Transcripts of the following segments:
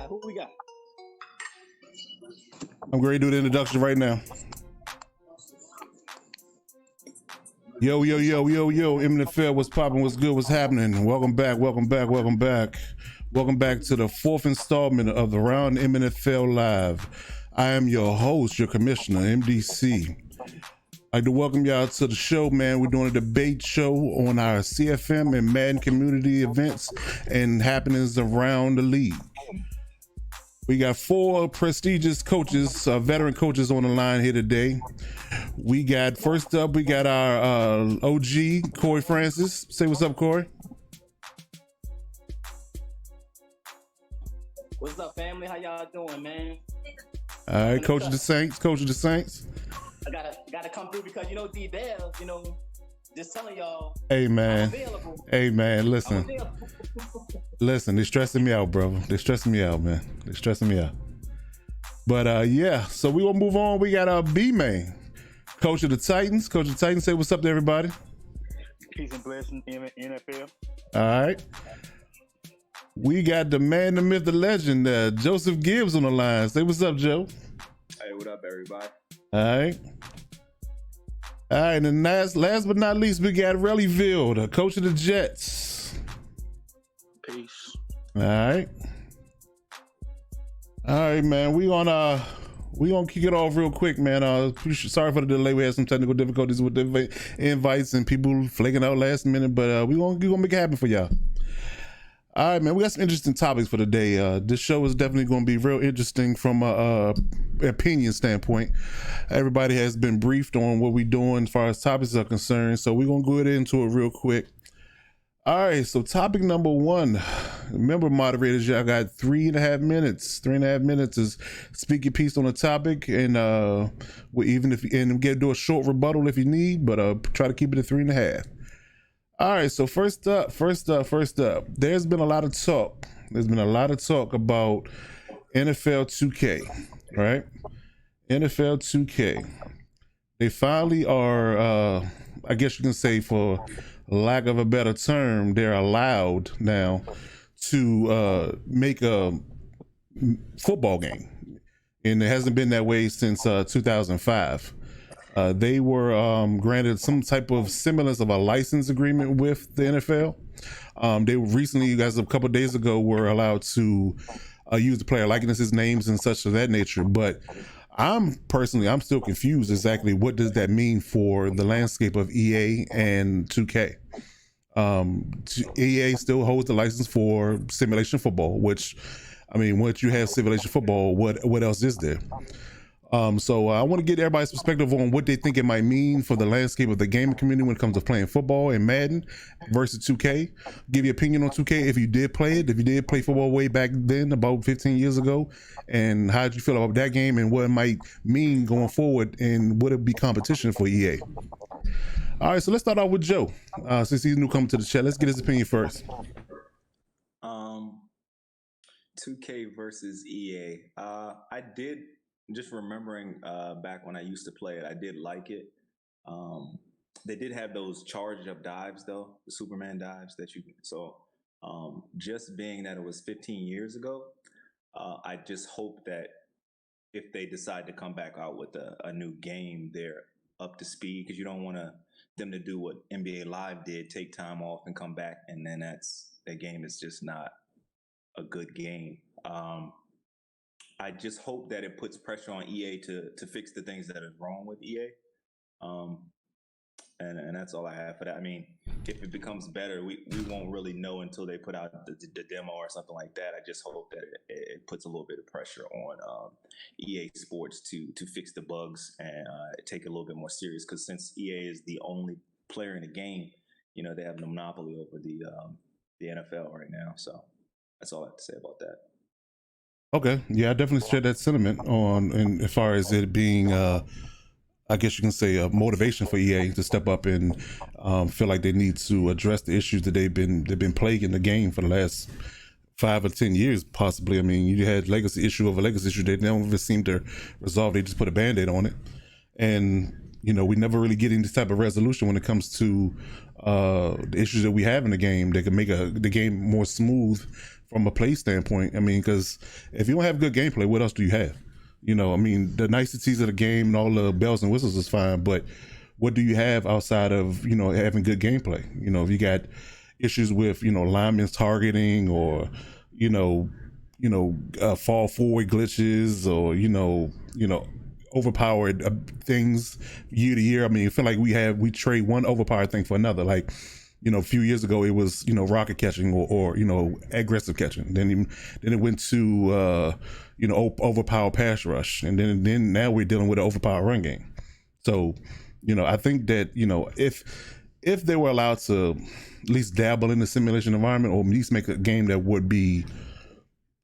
Who we got? I'm going to do the introduction right now. Yo, MNFL, what's popping, what's good, what's happening? Welcome back. Welcome back to the fourth installment of the Round MNFL Live. I am your host, your commissioner, MDC. I'd like to welcome y'all to the show, man. We're doing a debate show on our CFM and Madden community events and happenings around the league. We got four prestigious coaches, veteran coaches on the line here today. First up, we got our OG, Corey Francis. Say what's up, Corey. What's up, family? How y'all doing, man? All right, coach of the Saints. I gotta come through because D-Bell, just telling y'all. Hey man, listen, they're stressing me out, brother. They're stressing me out, man. They're stressing me out. But yeah, so we will move on. We got B-Man, coach of the Titans. Coach of the Titans, say what's up to everybody. Peace and blessings in NFL. All right. We got the man, the myth, the legend, Joseph Gibbs on the line. Say what's up, Joe. Hey, what up, everybody? All right. And last but not least, we got Rellyville, the coach of the Jets. Peace. All right, man. We gonna kick it off real quick, man. Sorry for the delay. We had some technical difficulties with the invites and people flaking out last minute, but we gonna make it happen for y'all. All right, man. We got some interesting topics for today. This show is definitely going to be real interesting from a opinion standpoint. Everybody has been briefed on what we're doing as far as topics are concerned, so we're going to go into it real quick. All right, so topic number one. Remember, moderators, y'all got 3.5 minutes. 3.5 minutes is speak your piece on a topic, and even if do a short rebuttal if you need, but try to keep it at 3.5. All right, so first up, there's been a lot of talk. There's been a lot of talk about NFL 2K, right? NFL 2K. They finally are, I guess you can say, for lack of a better term, they're allowed now to make a football game. And it hasn't been that way since 2005. They were granted some type of semblance of a license agreement with the NFL. They recently, as a couple of days ago, were allowed to use the player likenesses, names, and such of that nature. But I'm still confused exactly what does that mean for the landscape of EA and 2K. EA still holds the license for simulation football, which, I mean, once you have simulation football, what else is there? So I want to get everybody's perspective on what they think it might mean for the landscape of the gaming community when it comes to playing football and Madden versus 2K. Give your opinion on 2K if you did play it, if you did play football way back then, about 15 years ago, and how did you feel about that game and what it might mean going forward, and would it be competition for EA? All right, so let's start off with Joe. Since he's newcomer to the chat, let's get his opinion first. 2K versus EA. I did, just remembering back when I used to play it, I did like it. They did have those charged up dives though, the Superman dives that you, so just being that it was 15 years ago, I just hope that if they decide to come back out with a new game, they're up to speed, because you don't want them to do what NBA Live did, take time off and come back, and then that game is just not a good game. I just hope that it puts pressure on EA to fix the things that are wrong with EA. And that's all I have for that. I mean, if it becomes better, we won't really know until they put out the demo or something like that. I just hope that it puts a little bit of pressure on EA Sports to fix the bugs and take it a little bit more serious. Because since EA is the only player in the game, you know, they have the monopoly over the NFL right now. So that's all I have to say about that. Okay, yeah, I definitely share that sentiment on, and as far as it being, I guess you can say, a motivation for EA to step up and feel like they need to address the issues that they've been plaguing the game for the last 5 or 10 years, possibly. I mean, you had legacy issue over legacy issue. They don't even seem to resolve. They just put a Band-Aid on it, and you know, we never really get any type of resolution when it comes to the issues that we have in the game that can make the game more smooth from a play standpoint. I mean, because if you don't have good gameplay, what else do you have? You know, I mean, the niceties of the game and all the bells and whistles is fine, but what do you have outside of, you know, having good gameplay? You know, if you got issues with, you know, linemen's targeting, or fall forward glitches, or overpowered things year to year. I mean, I feel like we trade one overpowered thing for another. Like, you know, a few years ago it was, you know, rocket catching or you know, aggressive catching. Then it went to overpowered pass rush, and then now we're dealing with an overpowered run game. So, you know, I think that, you know, if they were allowed to at least dabble in the simulation environment, or at least make a game that would be,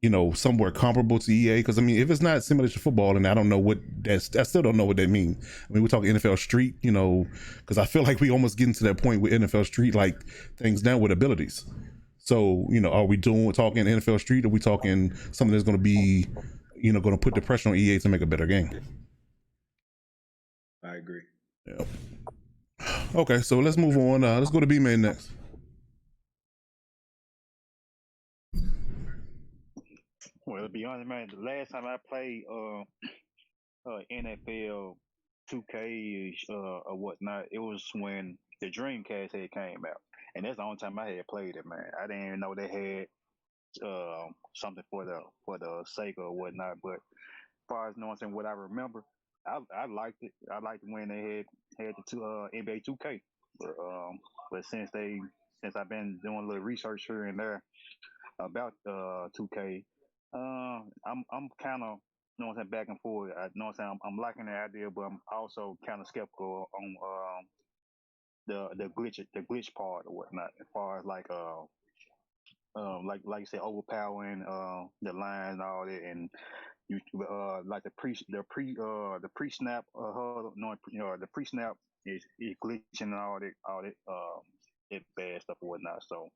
you know, somewhere comparable to EA. Because I mean, if it's not simulation football, and I don't know what I still don't know what that means. I mean, we're talking NFL Street, you know, because I feel like we almost getting to that point with NFL Street like things now with abilities. So, you know, are we talking NFL Street, or are we talking something that's going to be, you know, going to put the pressure on EA to make a better game? I agree. Yeah. Okay, so let's move on. Let's go to B-Man next. Well, to be honest, man, the last time I played NFL 2K or whatnot, it was when the Dreamcast had came out, and that's the only time I had played it, man. I didn't even know they had something for the Sega or whatnot. But as far as knowing what I remember, I liked it. I liked when they had the NBA 2K. But since I've been doing a little research here and there, about 2K. I'm kind of, you know what I'm saying, back and forth. I know what I'm saying. I'm liking the idea, but I'm also kind of skeptical on the glitch part or whatnot. As far as like you said, overpowering the lines and all that, and you like the pre snap huddle, no, the pre snap is glitching and all that bad stuff or whatnot. So,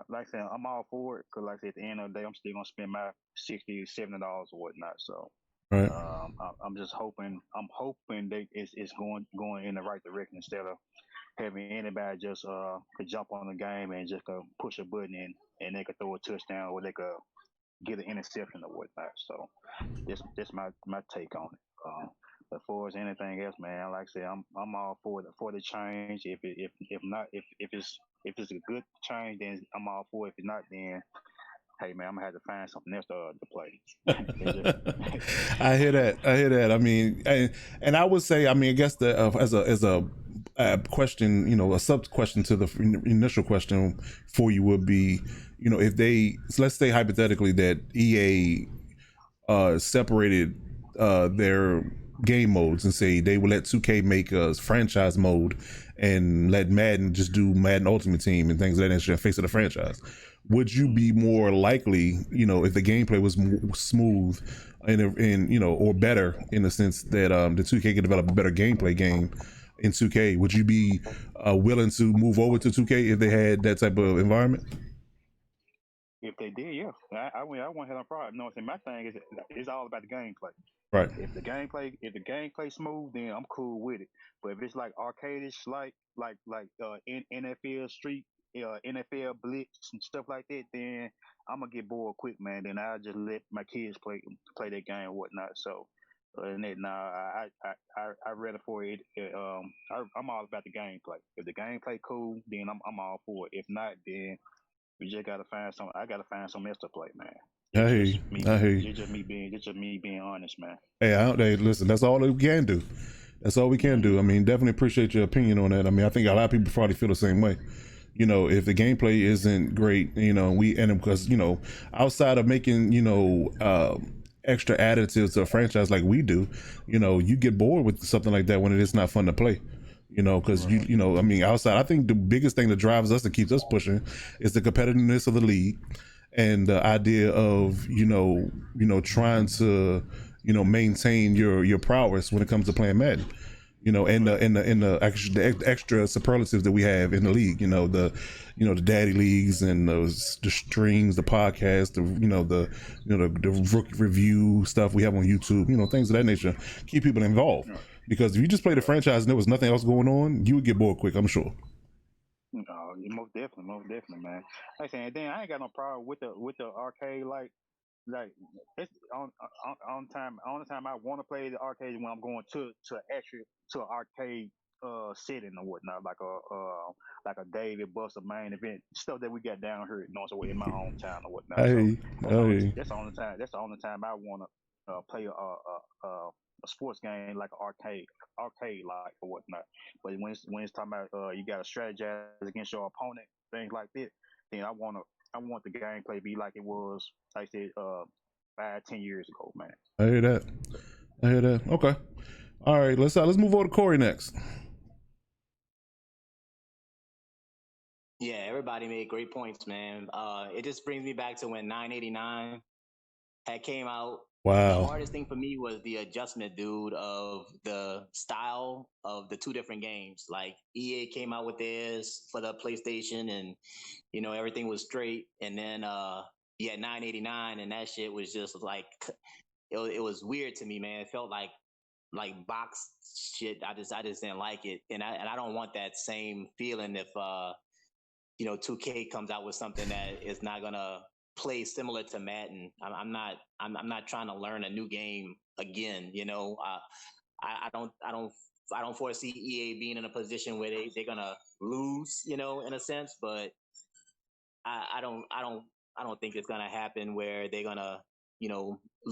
like I said, I'm all for it because, like I said, at the end of the day, I'm still gonna spend my $60, $70 or whatnot. So, Right. I'm just hoping. I'm hoping that it's going in the right direction instead of having anybody just could jump on the game and just push a button and they could throw a touchdown or they could get an interception or whatnot. So this my take on it. As far as anything else, man, like I said, I'm all for the change. If not if it's a good change, then I'm all for it. If it's not, then hey man, I'm gonna have to find something else to play. I hear that. I hear that. I mean, and I would say, I mean, I guess the as a question, you know, a sub question to the initial question for you would be, you know, if they, so let's say hypothetically that EA separated their game modes and say they would let 2K make a franchise mode and let Madden just do Madden Ultimate Team and things of that nature in face of the franchise. Would you be more likely, you know, if the gameplay was smooth and you know, or better in the sense that the 2K could develop a better gameplay game in 2K? Would you be willing to move over to 2K if they had that type of environment? If they did, yeah, I won't have no problem. No, see, my thing is it's all about the gameplay. Right. If the gameplay smooth, then I'm cool with it. But if it's like arcadish, NFL Street, NFL Blitz and stuff like that, then I'm gonna get bored quick, man. Then I'll just let my kids play that game and whatnot. So. And then, nah, I rather for it. I'm all about the gameplay. If the gameplay cool, then I'm all for it. If not, then we just gotta find some. I gotta find some else to play, man. I It's hear just you. me. I hear you. It's just me being honest, man. Hey, hey, listen, that's all we can do. That's all we can do. I mean, definitely appreciate your opinion on that. I mean, I think a lot of people probably feel the same way. You know, if the gameplay isn't great, you know, because, you know, outside of making, you know, extra additives to a franchise like we do, you know, you get bored with something like that when it is not fun to play. You know, because you know, I mean, outside, I think the biggest thing that drives us and keeps us pushing is the competitiveness of the league and the idea of trying to maintain your prowess when it comes to playing Madden. You know, the extra superlatives that we have in the league. The daddy leagues and the streams, the podcast, the rookie review stuff we have on YouTube. You know, things of that nature keep people involved. Because if you just played a franchise and there was nothing else going on, you would get bored quick, I'm sure. No, most definitely, man. Like I said, then I ain't got no problem with the arcade. Like it's on time I want to play the arcade when I'm going to actually to an arcade setting or whatnot, like a David Buster main event stuff that we got down here, so in my hometown or whatnot. So Hey, hey. that's the only time I want to play a sports game like an arcade like or whatnot. But when it's talking about you got to strategize against your opponent, things like that, then I want the gameplay to be like it was, like I said, 5, 10 years ago, man. I hear that. I hear that. Okay. All right. Let's move on to Corey next. Yeah, everybody made great points, man. It just brings me back to when 989 had came out. The Wow. hardest thing for me was the adjustment, dude, of the style of the two different games. Like EA came out with theirs for the PlayStation, and everything was straight. And then 989, and that shit was just like it was weird to me, man. It felt like box shit. I just didn't like it, and I don't want that same feeling if 2K comes out with something that is not gonna play similar to Madden. I'm not trying to learn a new game again. I don't foresee EA being in a position where they're gonna lose, in a sense. But I don't think it's gonna happen where they're gonna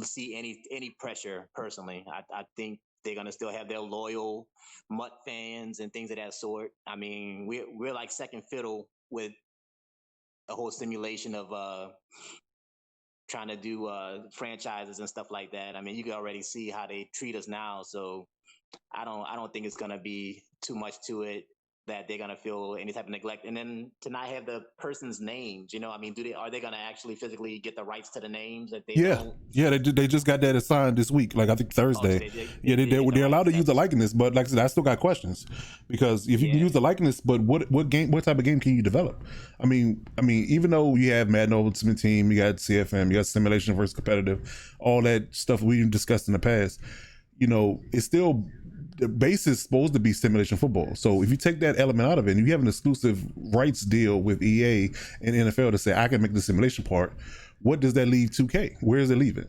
see any pressure. Personally, I think they're gonna still have their loyal Mutt fans and things of that sort. I mean, we're like second fiddle with a whole simulation of trying to do franchises and stuff like that. I mean, you can already see how they treat us now, so I don't think it's gonna be too much to it that they're gonna feel any type of neglect. And then to not have the person's names, I mean, are they gonna actually physically get the rights to the names if they Yeah, don't? yeah, they just got that assigned this week. Like I think Oh, so Thursday. Yeah, they're allowed to use the likeness, but like I said, I still got questions because if you can Yeah. use the likeness, but what type of game can you develop? I mean, even though you have Madden Ultimate Team, you got CFM, you got simulation versus competitive, all that stuff we discussed in the past, it's still the base is supposed to be simulation football. So if you take that element out of it and you have an exclusive rights deal with EA and NFL to say I can make the simulation part, what does that leave 2K? Where does it leave it?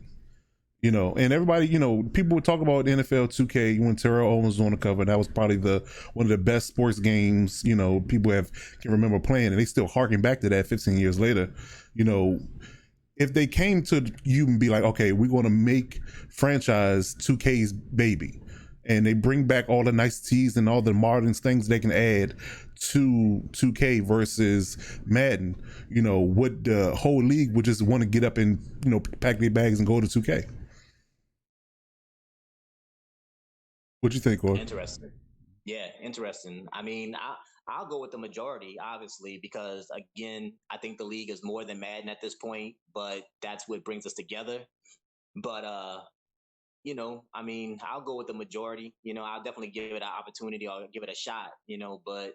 And everybody, people would talk about NFL 2K when Terrell Owens was on the cover. That was probably one of the best sports games, people can remember playing, and they still harking back to that 15 years later. If they came to you and be like, okay, we're going to make franchise 2K's baby, and they bring back all the niceties and all the modern things they can add to 2K versus Madden, what the whole league would just want to get up and, pack their bags and go to 2K. What you think, Or? Interesting. Yeah, interesting. I mean, I'll go with the majority, obviously, because again, I think the league is more than Madden at this point, but that's what brings us together. But I mean, I'll go with the majority. I'll definitely give it an opportunity or give it a shot. But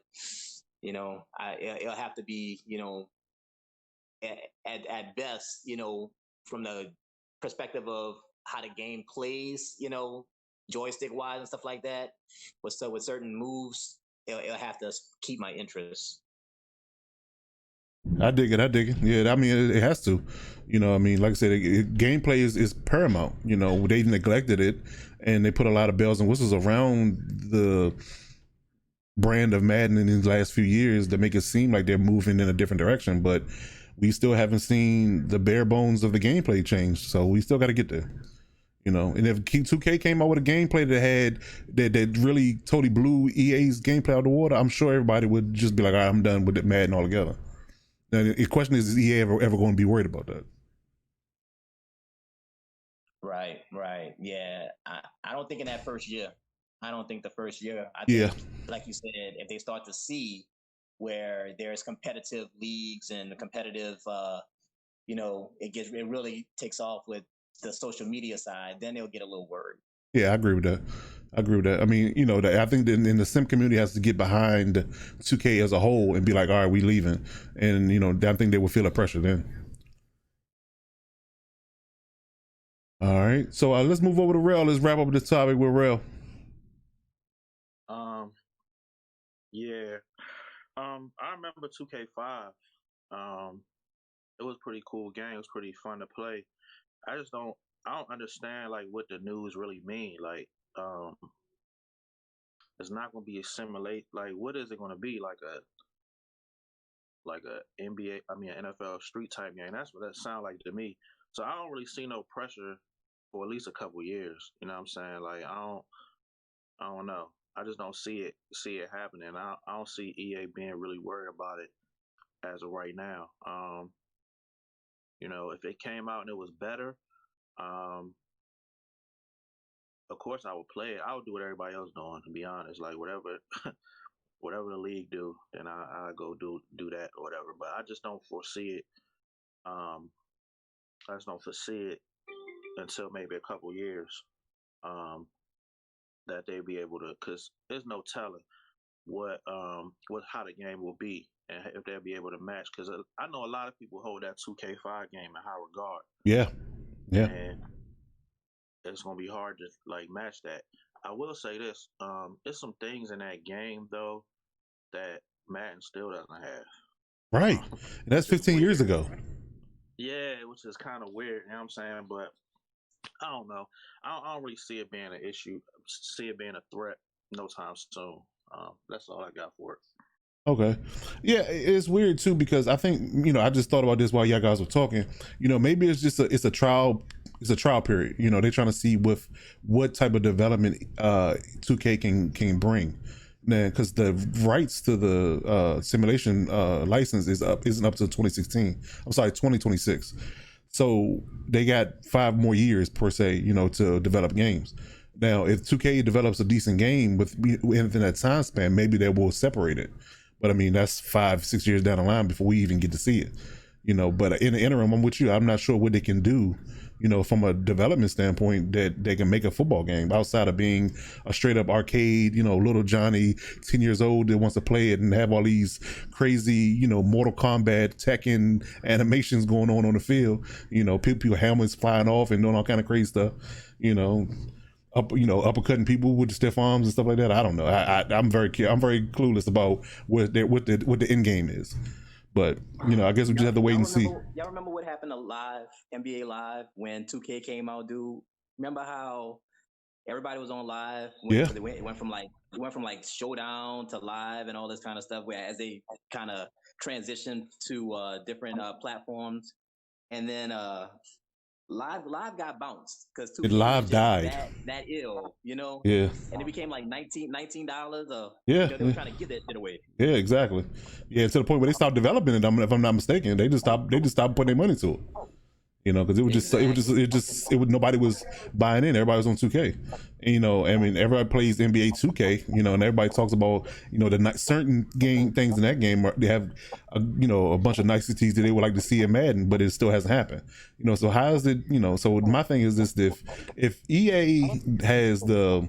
it'll have to be, at best, from the perspective of how the game plays, joystick wise and stuff like that. With certain moves, it'll have to keep my interest. I dig it. Yeah, I mean, it has to. I mean, like I said, gameplay is paramount. They've neglected it, and they put a lot of bells and whistles around the brand of Madden in these last few years that make it seem like they're moving in a different direction. But we still haven't seen the bare bones of the gameplay change. So we still got to get there. And if 2K came out with a gameplay that really totally blew EA's gameplay out of the water, I'm sure everybody would just be like, all right, I'm done with it, Madden altogether. Now, the question is EA ever going to be worried about that? Right. Yeah. I don't think in that first year. I don't think the first year. I think, like you said, if they start to see where there's competitive leagues and the competitive, it really takes off with the social media side, then they'll get a little worried. Yeah, I agree with that. I mean, I think in the sim community has to get behind 2K as a whole and be like, all right, we leaving. And, I think they will feel the pressure then. All right. So let's move over to Rail. Let's wrap up this topic with Rail. Yeah. I remember 2K5. It was a pretty cool game. It was pretty fun to play. I don't understand like what the news really mean. Like, it's not gonna be a simulate. Like, what is it gonna be? Like a NBA, I mean, an NFL street type game. That's what that sound like to me. So I don't really see no pressure for at least a couple years. You know what I'm saying? Like, I don't know. I just don't see it happening. I don't see EA being really worried about it as of right now. If it came out and it was better, of course I would play it. I would do what everybody else doing, to be honest. Like whatever whatever the league do, then I go do that or whatever. But I just don't foresee it. I just don't foresee it until maybe a couple years. That they be able to, because there's no telling what how the game will be and if they'll be able to match. Because I know a lot of people hold that 2K5 game in high regard. Yeah. And it's gonna be hard to like match that. I will say this: there's some things in that game though that Madden still doesn't have. Right, and that's 15 years ago. Yeah, which is kind of weird. You know what I'm saying? But I don't know. I don't really see it being an issue. See it being a threat no time soon. That's all I got for it. Okay. Yeah, it's weird too because I think I just thought about this while y'all guys were talking. Maybe it's just a trial. It's a trial period. They're trying to see what type of development 2K can bring. Man, because the rights to the simulation license isn't up to 2016. I'm sorry, 2026. So they got 5 more years per se, to develop games. Now, if 2K develops a decent game within that time span, maybe they will separate it. But I mean, that's 5-6 years down the line before we even get to see it. But in the interim, I'm with you. I'm not sure what they can do, from a development standpoint, that they can make a football game outside of being a straight up arcade, little Johnny, 10 years old, that wants to play it and have all these crazy, Mortal Kombat, Tekken animations going on the field, people helmets flying off and doing all kind of crazy stuff, uppercutting people with stiff arms and stuff like that. I don't know. I'm very clueless about what the end game is. But I guess we just have to wait and see. Y'all remember what happened to NBA Live when 2K came out, dude? Remember how everybody was on live? It went from like showdown to live and all this kind of stuff. Where as they kind of transitioned to different platforms, and then Live got bounced because Live died. That ill, Yeah. And it became like $19. Yeah. They were trying to give that shit away. Yeah, exactly. Yeah, to the point where they stopped developing it. If I'm not mistaken, they just stopped putting their money to it. Because nobody was buying in. Everybody was on 2K. Everybody plays NBA 2K. And everybody talks about the certain game things in that game. They have a bunch of niceties that they would like to see in Madden, but it still hasn't happened. So how is it? So my thing is this: if EA has the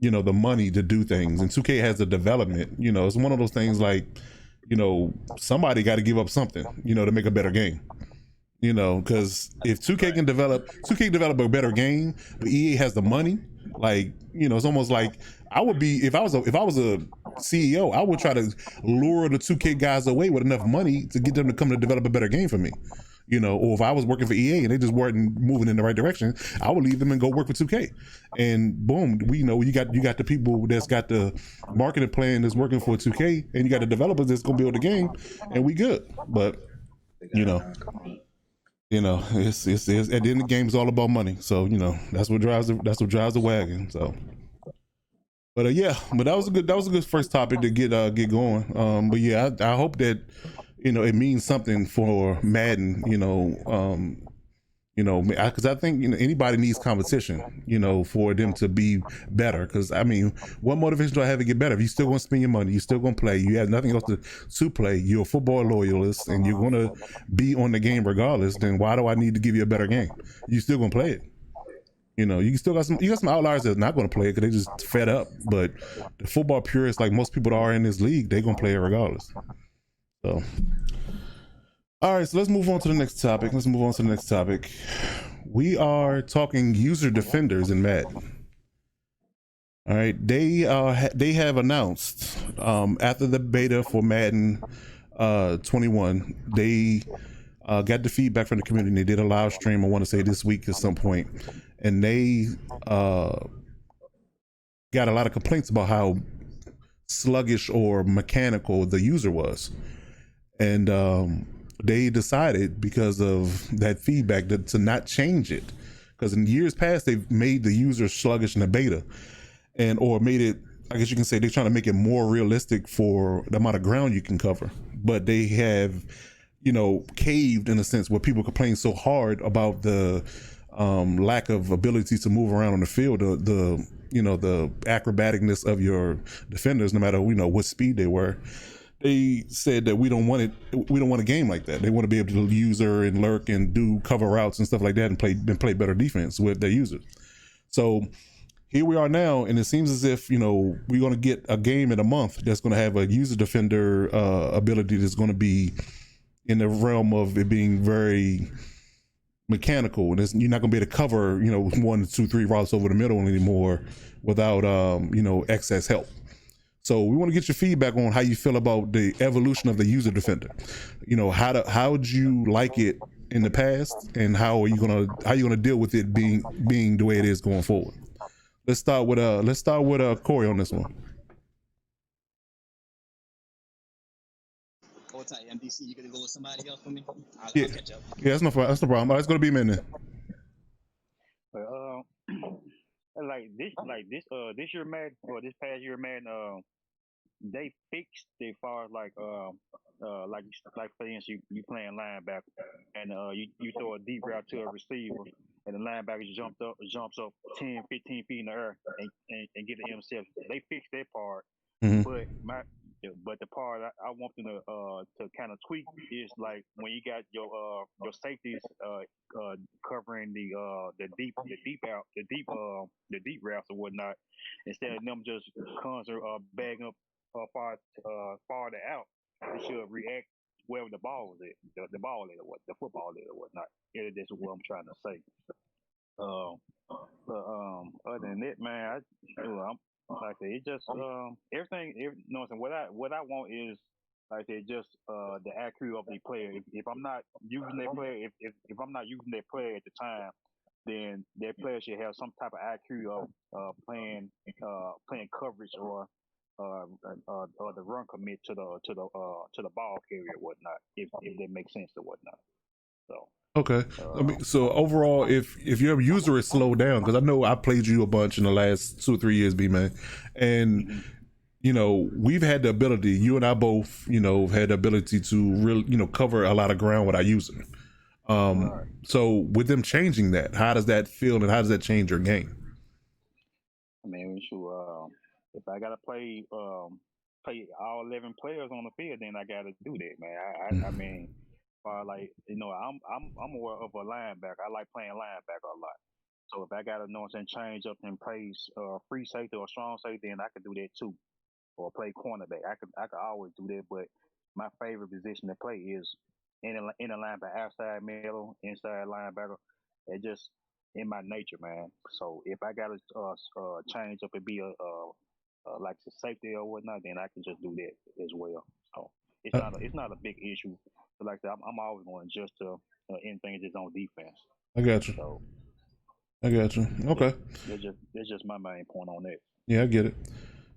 the money to do things and 2K has the development, it's one of those things like somebody got to give up something to make a better game. Because if 2K can develop a better game, but EA has the money, like it's almost like I would be if I was a CEO, I would try to lure the 2K guys away with enough money to get them to come to develop a better game for me. Or if I was working for EA and they just weren't moving in the right direction, I would leave them and go work for 2K. And boom, you got the people that's got the marketing plan that's working for 2K, and you got the developers that's gonna build the game, and we good. But it's at the end of the game, it's all about money. So that's what drives the wagon. So, but that was a good first topic to get going. But yeah, I hope that it means something for Madden. Because I think anybody needs competition, for them to be better. Because what motivation do I have to get better? If you still gonna spend your money, you still gonna play, you have nothing else to play, you're a football loyalist, and you're gonna be on the game regardless. Then why do I need to give you a better game? You still gonna play it. You still got some outliers that's not gonna play it because they just fed up. But the football purists, like most people are in this league, they gonna play it regardless. So. All right, so let's move on to the next topic. We are talking user defenders in Madden. All right, they have announced after the beta for Madden 21, they got the feedback from the community. They did a live stream, I want to say this week at some point, and they got a lot of complaints about how sluggish or mechanical the user was, and they decided because of that feedback to not change it, because in years past they've made the user sluggish in the beta, or made it, I guess you can say they're trying to make it more realistic for the amount of ground you can cover. But they have caved in a sense where people complain so hard about the lack of ability to move around on the field, the acrobaticness of your defenders, no matter what speed they were. They said that we don't want a game like that. They want to be able to user and lurk and do cover routes and stuff like that and play better defense with their users. So here we are now, and it seems as if we're going to get a game in a month that's going to have a user defender ability that's going to be in the realm of it being very mechanical, and you're not going to be able to cover 1, 2, 3 routes over the middle anymore without excess help. So we want to get your feedback on how you feel about the evolution of the user defender. How would you like it in the past, and how are you gonna deal with it being the way it is going forward? Let's start with Corey on this one. Hold tight, MDC. You gonna go with somebody else for me? I'll catch up. Yeah, that's no problem. It's gonna be a minute. Like this year Madden, or this past year Madden, they fixed it far as like for instance you playing linebacker and you throw a deep route to a receiver and the linebacker jumps up 10, 15 feet in the air and get an interception. They fixed that part, Hmm. but the part I want them to kind of tweak is like when you got your safeties covering the deep routes or whatnot, instead of them just constantly bagging up farther out, they should react wherever the ball is at, the ball is or what the football is or whatnot. Yeah, that's what I'm trying to say. Um, other than that, man, I'm like I said, it just everything. You know, what I want is like I said, just the accuracy of the player. If I'm not using that player, if I'm not using that player at the time, then that player should have some type of accuracy of playing coverage or the run commit to the ball carrier or whatnot. If that makes sense or whatnot. So. Okay. I Uh, mean, so overall, if your user is slowed down, because I know I played you a bunch in the last 2 or 3 years, B man, and mhm. we've had the ability. You and I both, had the ability to really, cover a lot of ground with our user. Right. So with them changing that, how does that feel, and how does that change your game? I mean, sure. If I gotta play all 11 players on the field, then I gotta do that, man. I mean, like I'm more of a linebacker. I like playing linebacker a lot. So if I gotta know what I'm saying, change up and play free safety or strong safety, then I could do that too. Or play cornerback. I could always do that. But my favorite position to play is in the linebacker, outside middle, inside linebacker. It just in my nature, man. So if I gotta change up and be like a safety or whatnot, then I can just do that as well. So Uh, it's not a big issue. But like I said, I'm always going to adjust to anything that's on defense. I got you. So I got you. that, Okay. that's just my main point on that. Yeah, I get it.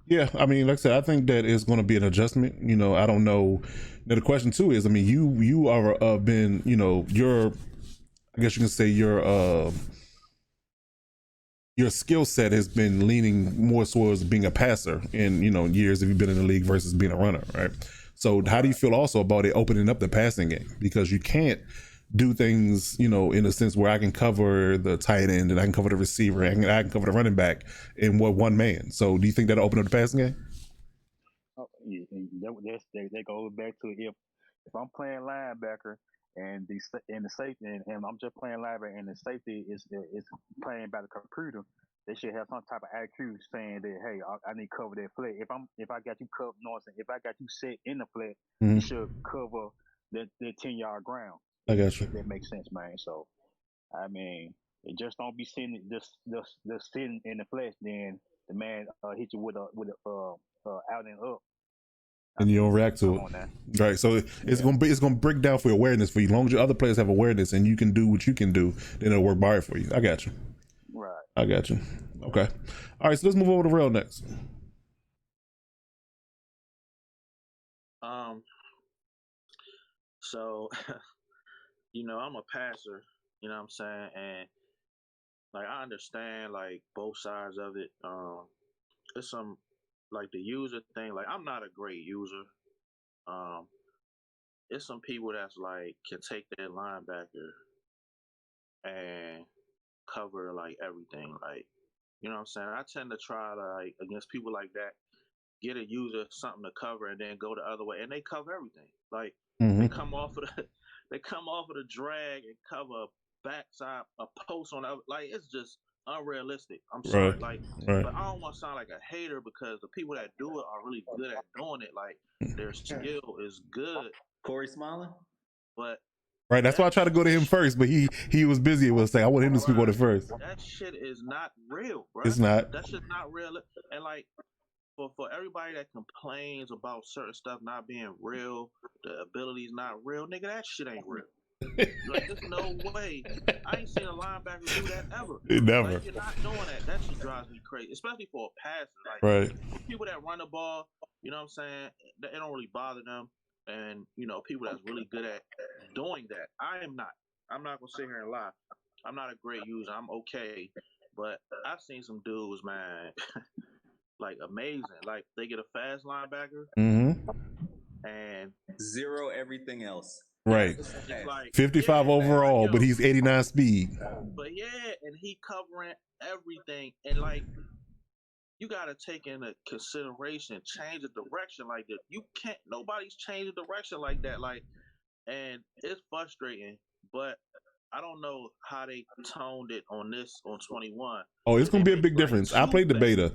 Yeah, I mean, like I said, I think that is going to be an adjustment. I don't know. Now the question too is, I mean, you are been, your, I guess you can say your skill set has been leaning more towards being a passer in years if you've been in the league versus being a runner, right? So how do you Right. feel also about it opening up the passing game, because you can't do things in a sense where I can cover the tight end and I can cover the receiver and I can cover the running back in one man. So do you think that'll open up the passing game? Oh, yeah, and that goes back to if I'm playing linebacker and the safety and I'm just playing linebacker and the safety is playing by the computer, they should have some type of IQ saying that hey, I need to cover that flat. If I got you covered, no, if I got you set in the flat, you Mm-hmm. should cover that 10-yard ground. I If, got you. if that makes sense, man. So I mean, it just don't be sitting just sitting in the flesh. Then the man hit you with a out and up. I And you don't mean, react to come it, on now. right? So Yeah. it's gonna break down for your awareness for you. As long as your other players have awareness and you can do what you can do, then it'll work better for you. I got you. Right. I got you. Okay. All right. So let's move over to Rail next. Um, so I'm a passer, you know what I'm saying? And like I understand like both sides of it. It's some like the user thing, like I'm not a great user. Um, it's some people that's like can take their linebacker and cover like everything. Like, you know what I'm saying? I tend to try to like against people like that, get a user something to cover and then go the other way and they cover everything. Like they Mm-hmm. come off of the they come off of the drag and cover a backside a post on the other, like it's just unrealistic. I'm Right. sorry. Like Right. but I don't want to sound like a hater because the people that do it are really good at doing it. Like their skill is good, Corey Smiling? but Right. That's why I that tried to go to him first, but he was busy. It was like I want him to speak on it right, first. that shit is not real, It's bruh. not. That shit's not real. And like for everybody that complains about certain stuff not being real, the ability's not real, nigga, that shit ain't real. Like, there's no way. I ain't seen a linebacker do that ever. Like, Never. you're not doing that. That shit drives me crazy, especially for a passer. Like, Right. for people that run the ball, you know what I'm saying? It don't really bother them. And, people that's really good at doing that. I am not. I'm not going to sit here and lie. I'm not a great user. I'm okay. But I've seen some dudes, man. like amazing. Like they get a fast linebacker Mm-hmm. and Zero everything else. Right. it's like 55 yeah, like overall, yo, but he's 89 speed. but yeah, and he covering everything, and like you got to take into consideration change the direction like that. You can't. Nobody's changing direction like that. Like, and it's frustrating, but I don't know how they toned it on this on 21. Oh, it's Cause gonna they be a made big like difference. I two played the things.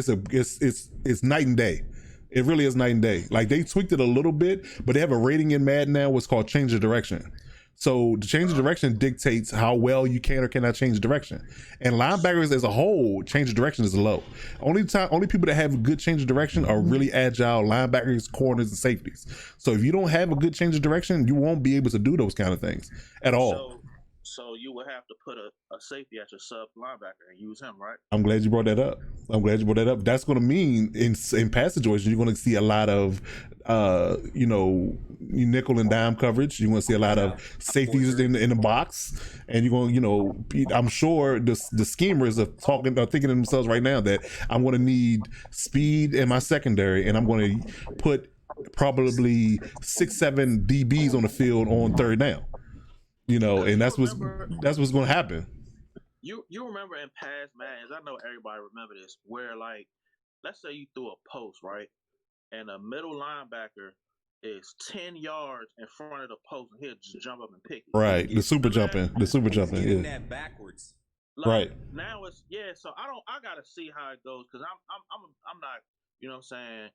beta. It's night and day. It really is night and day. Like they tweaked it a little bit, but they have a rating in Madden now. What's called change of direction. So the change of direction dictates how well you can or cannot change direction. And linebackers as a whole, change of direction is low. Only people that have a good change of direction are really agile linebackers, corners, and safeties. So if you don't have a good change of direction, you won't be able to do those kind of things at all. So you would have to put a safety at your sub linebacker and use him, right? I'm glad you brought that up. That's going to mean in pass situations, you're going to see a lot of, nickel and dime coverage. You're going to see a lot of safeties in the box, and you're going to, I'm sure the schemers are thinking to themselves right now that I'm going to need speed in my secondary, and I'm going to put probably 6-7 DBs on the field on third down. And that's what's going to happen. You remember in past Maddens, I know everybody remember this, where like let's say you threw a post, right? And a middle linebacker is 10 yards in front of the post and he'll just jump up and pick it. Right. The super jumping. Getting Yeah. that backwards. Like, right. Now it's so I gotta see how it goes because I'm not, you know what I'm saying,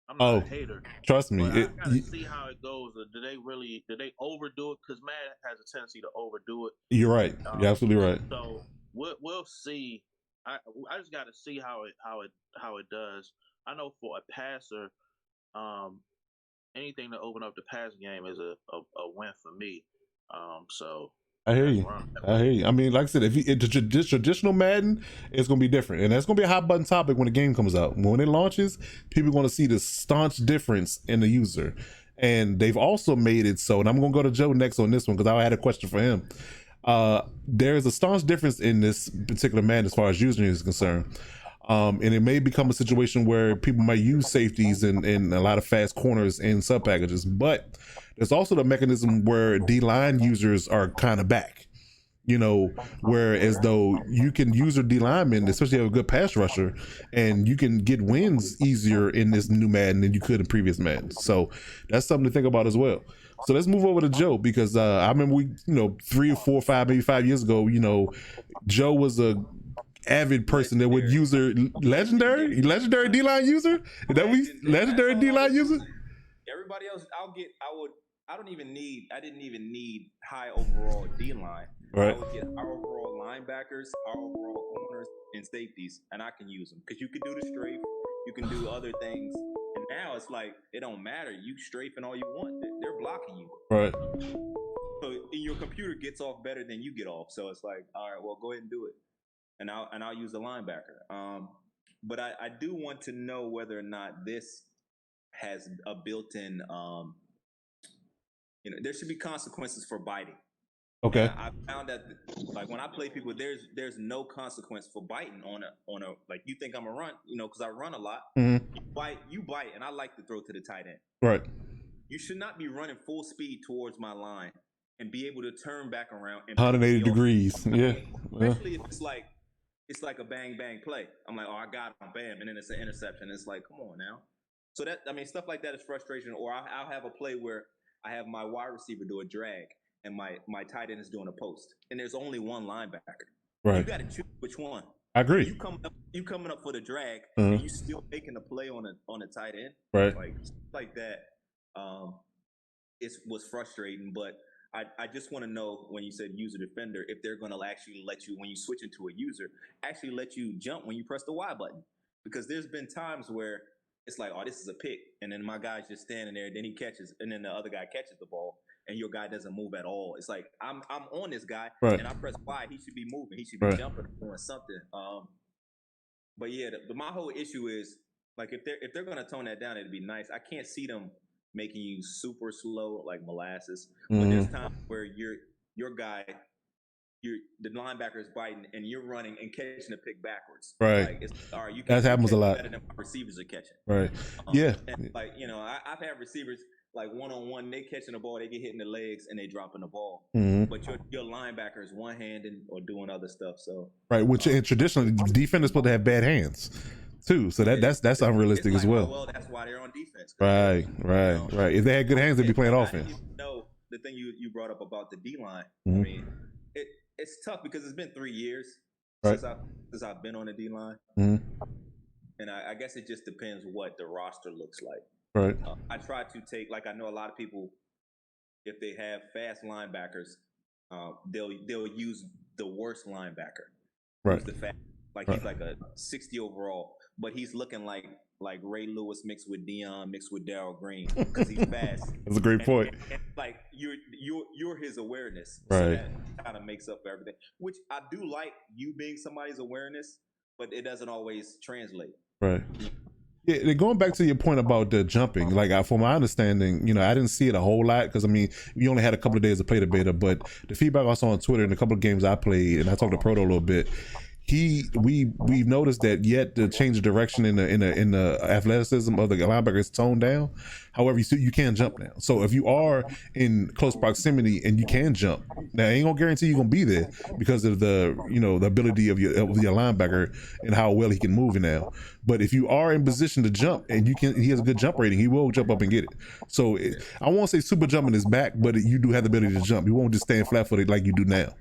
I'm not a hater. Trust me. I gotta see how it goes. Do they overdo it? Because Matt has a tendency to overdo it. You're right. You're absolutely right. So we'll see. I just got to see how it does. I know for a passer, anything to open up the passing game is a win for me. So I hear you. I mean, like I said, if it's traditional Madden, it's gonna be different, and that's gonna be a hot button topic when the game comes out. When it launches, people are gonna see the staunch difference in the user, and they've also made it so. And I'm gonna go to Joe next on this one because I had a question for him. There's a staunch difference in this particular Madden as far as using is concerned. And it may become a situation where people might use safeties and a lot of fast corners in sub packages, but there's also the mechanism where D-line users are kind of back, where as though you can use a D-lineman, especially have a good pass rusher, and you can get wins easier in this new Madden than you could in previous Madden. So that's something to think about as well. So let's move over to Joe because I remember 3 or 4 or 5, maybe 5 years ago, Joe was a avid person that would use a legendary D-line user. Is that legendary D-line user? Everybody else, I didn't even need high overall D-line. Right. I would get our overall linebackers, our overall corners, and safeties, and I can use them because you can do the strafe, you can do other things, and now it's like it don't matter. You strafing all you want, they're blocking you. Right. So your computer gets off better than you get off. So it's like, all right, well, go ahead and do it, and I'll use the linebacker. But I do want to know whether or not this has a built-in. There should be consequences for biting. Okay. I found that like when I play people, there's no consequence for biting on a like you think I'm a run, because I run a lot. Mm-hmm. You bite, and I like to throw to the tight end. Right. You should not be running full speed towards my line and be able to turn back around and 180 degrees. Yeah. Especially if it's like a bang bang play. I'm like, oh, I got him, bam, and then it's an interception. It's like, come on now. So stuff like that is frustration. Or I'll have a play where I have my wide receiver do a drag and my tight end is doing a post, and there's only one linebacker. Right. You got to choose which one. I agree. You coming up for the drag, and you still making a play on a tight end. Right. Like that. It was frustrating, but I just want to know when you said user defender, if they're going to actually let you, when you switch into a user, actually let you jump when you press the Y button. Because there's been times where it's like, oh, this is a pick, and then my guy's just standing there, then he catches, and then the other guy catches the ball, and your guy doesn't move at all. It's like I'm on this guy, right, and I press Y, he should be moving, he should be jumping, doing something. But yeah, my whole issue is like if they're gonna tone that down, it'd be nice. I can't see them making you super slow like molasses, but there's times where your guy the linebacker is biting and you're running and catching the pick backwards. Right. Like, it's all right. That happens a lot. Better than my receivers are catching. Right. Yeah. And like, you know, I've had receivers like one-on-one, they catching the ball, they get hit in the legs and they dropping the ball. Mm-hmm. But your linebacker is one-handed or doing other stuff. So right, which traditionally defenders supposed to have bad hands too. So that's unrealistic like, as well. Well, that's why they're on defense. Right. If they had good hands, they'd be playing offense. No, the thing you brought up about the D line. Mm-hmm. I mean, it's tough because it's been 3 years right. since I've been on the D line, and I guess it just depends what the roster looks like. Right. I try to take, like, I know a lot of people, if they have fast linebackers, they'll use the worst linebacker. Right. Who's the fast, like he's like a 60 overall, but he's looking like Ray Lewis mixed with Dion mixed with Darryl Green because he's fast. That's a great point. And like you're his awareness, right? So that kind of makes up for everything. Which I do like, you being somebody's awareness, but it doesn't always translate. Right. Yeah, going back to your point about the jumping, like from my understanding, you know, I didn't see it a whole lot because I mean, we only had a couple of days to play the beta, but the feedback I saw on Twitter and a couple of games I played, and I talked to Proto a little bit. We've noticed that yet the change of direction in the athleticism of the linebacker is toned down. However, you can jump now. So if you are in close proximity and you can jump, now I ain't gonna guarantee you're gonna be there because of the the ability of your linebacker and how well he can move now. But if you are in position to jump and he has a good jump rating, he will jump up and get it. So I won't say super jumping is back, but you do have the ability to jump. You won't just stand flat footed like you do now.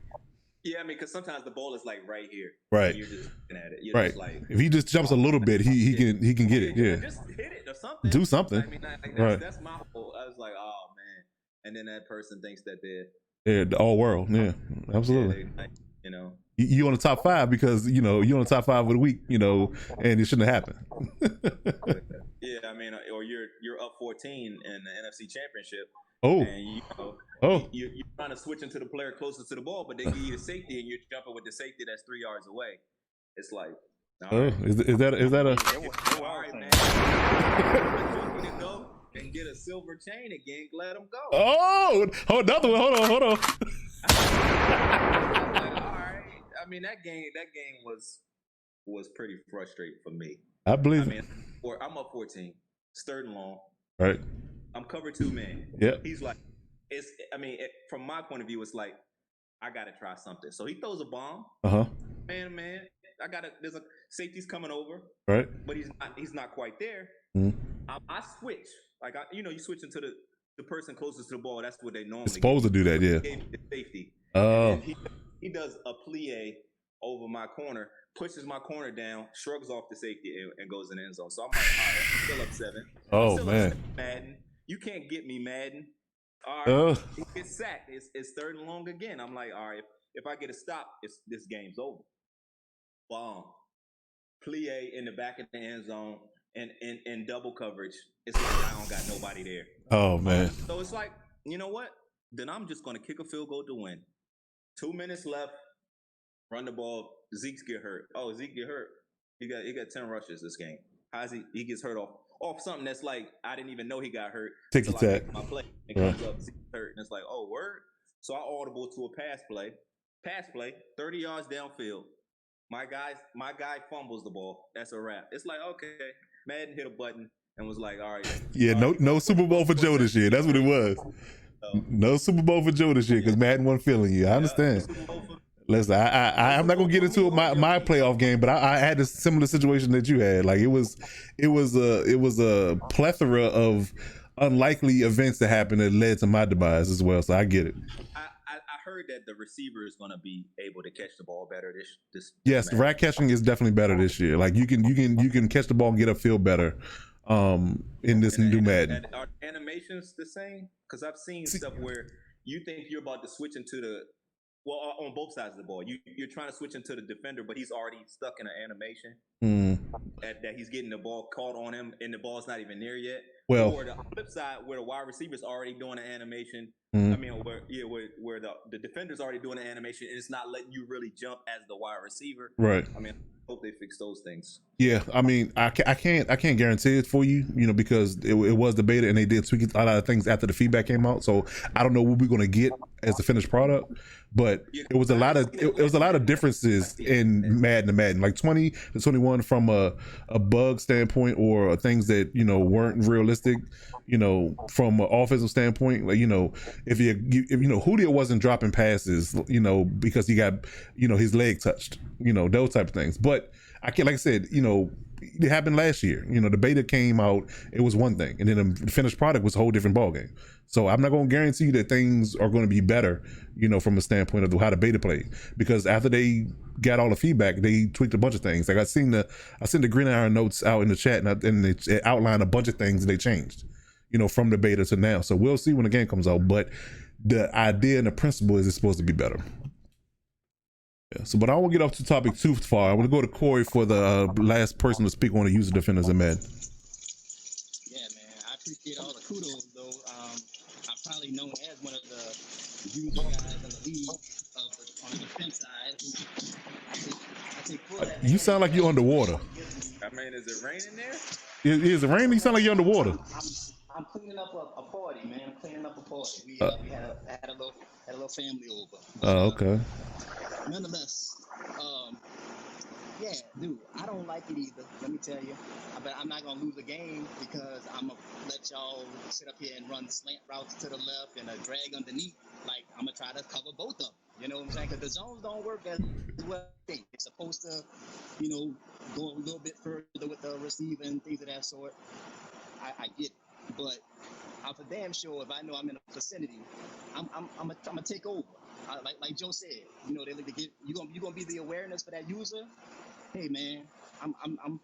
Yeah, I mean, because sometimes the ball is like right here. Right. You're just looking at it. You're right. Just like, if he just jumps a little bit, he can get it. Yeah. Just hit it or something. Do something. I mean, that's my fault. I was like, oh man, and then that person thinks that they're the all world. Yeah, absolutely. Yeah, you on the top 5 because you're on the top 5 of the week. And it shouldn't have happened. Yeah, I mean, or you're up 14 in the NFC Championship. Oh. And you're trying to switch into the player closest to the ball, but they give you the safety, and you're jumping with the safety that's 3 yards away. It's like, right. Is that a? All right, man. You go and get a silver chain again. Let him go. Oh, another one. Hold on. Like, all right. I mean, that game was pretty frustrating for me. I believe. I mean, I'm up 14. It's 3rd and long. Right. I'm covered 2 man. Yeah. He's like, from my point of view, it's like, I got to try something. So he throws a bomb. Man, there's a safety's coming over. Right. But he's not quite there. Mm-hmm. I switch. Like, you switch into the person closest to the ball. That's what they normally It's supposed to do that, yeah. Gave me the safety. Oh. He does a plie over my corner, pushes my corner down, shrugs off the safety, and goes in the end zone. So I'm like, all right, I'm still up 7. Oh, still man. Up 7, Madden. You can't get me, Madden. All right, he gets sacked. It's 3rd and long again. I'm like, all right, if I get a stop, this game's over. Bomb. Plie in the back of the end zone and in double coverage. It's like I don't got nobody there. Oh, man. So it's like, you know what? Then I'm just going to kick a field goal to win. 2 minutes left. Run the ball. Zeke's get hurt. Oh, Zeke get hurt. He got 10 rushes this game. How's he gets hurt off something that's like, I didn't even know he got hurt. Ticky tack. My play. It comes up, Zeke's hurt. And it's like, oh, word. So I audible to a pass play, 30 yards downfield. My guy fumbles the ball. That's a wrap. It's like, okay, Madden hit a button and was like, all right. Yeah, no Super Bowl for Joe this year. That's what it was. No Super Bowl for Joe this year because Madden wasn't feeling you. I understand. Listen, I'm not gonna get into my playoff game, but I had a similar situation that you had. Like it was a plethora of unlikely events that happened that led to my demise as well. So I get it. I heard that the receiver is gonna be able to catch the ball better this yes, the rat catching is definitely better this year. Like you can catch the ball and get upfield better in this new Madden. Are animations the same? Because I've seen stuff where you think you're about to switch into on both sides of the ball. You're trying to switch into the defender, but he's already stuck in an animation that he's getting the ball caught on him, and the ball's not even there yet. Well, or the flip side, where the wide receiver's already doing an animation. Mm-hmm. I mean, where the defender's already doing an animation, and it's not letting you really jump as the wide receiver. Right. I mean, hope they fix those things. Yeah, I mean, I can't guarantee it for you, because it was the beta and they did tweak a lot of things after the feedback came out. So I don't know what we're gonna get as the finished product, but it was a lot of it was a lot of differences in Madden to Madden, like 20 to 21 from a bug standpoint or things that weren't realistic. From an offensive standpoint, like if Julio wasn't dropping passes, because he got his leg touched, those type of things, but I can't, like I said, it happened last year. The beta came out, it was one thing, and then the finished product was a whole different ballgame. So I'm not going to guarantee you that things are going to be better, from a standpoint of how the beta played, because after they got all the feedback, they tweaked a bunch of things. Like I sent the Green Iron notes out in the chat, and it outlined a bunch of things they changed, from the beta to now. So we'll see when the game comes out, but the idea and the principle is it's supposed to be better. So, but I don't want to get off the topic too far. I want to go to Corey for the last person to speak on the user defenders in Madden. Yeah, man, I appreciate all the kudos, though. I'm probably known as one of the user guys in the league on the defense side. I take full advantage. You sound like you're underwater. I mean, is it raining there? Is it raining? You sound like you're underwater. I'm cleaning up a party, man. I'm cleaning up a party. We had a little family over. But, okay. Nonetheless, yeah, dude, I don't like it either. Let me tell you, but I'm not gonna lose a game because I'm gonna let y'all sit up here and run slant routes to the left and a drag underneath. Like I'm gonna try to cover both of them. You know what I'm saying? Because the zones don't work as well. It's supposed to, go a little bit further with the receiver and things of that sort. I get it, but I'm for damn sure if I know I'm in a vicinity, I'm gonna take over. Like Joe said, they like to get you gonna be the awareness for that user. Hey man, I'm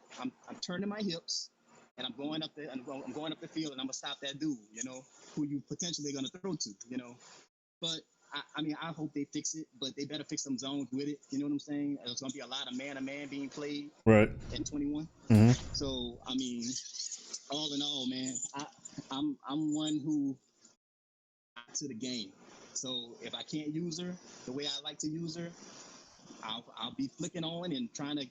turning my hips and I'm going up there and I'm going up the field and I'm gonna stop that dude, who you potentially gonna throw to, But I mean, I hope they fix it, but they better fix some zones with it. You know what I'm saying? There's gonna be a lot of man-to-man being played right in 21. Mm-hmm. So I mean, all in all, man, I'm one who to the game. So if I can't use her the way I like to use her, I'll be flicking on and trying to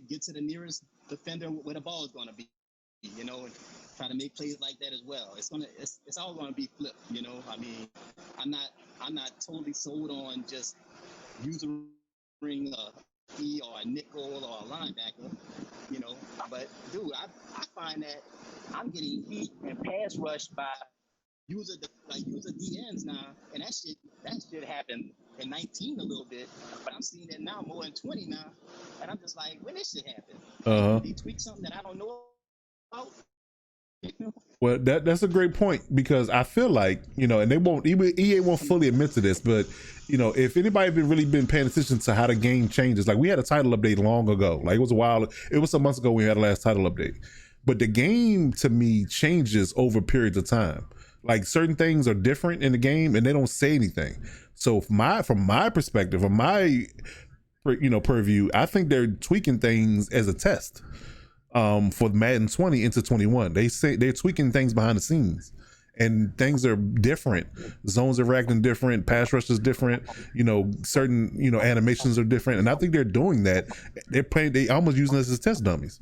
get to the nearest defender where the ball is going to be, and try to make plays like that as well. It's all going to be flipped. I mean, I'm not totally sold on just using a key or a nickel or a linebacker, but dude, I find that I'm getting heat and pass rushed by user DNs now, and that shit happened in 19 a little bit, but I'm seeing it now more in 20 now, and I'm just like, when this shit happen? They tweak something that I don't know about. Well, that's a great point, because I feel like and EA won't fully admit to this, but if anybody really been paying attention to how the game changes, like we had a title update long ago, like it was some months ago we had the last title update, but the game to me changes over periods of time. Like certain things are different in the game and they don't say anything. So from my perspective, from my purview, I think they're tweaking things as a test for Madden 20 into 21. They say they're tweaking things behind the scenes and things are different. Zones are reacting different, pass rush is different, certain animations are different, and I think they're doing that. They almost using this as test dummies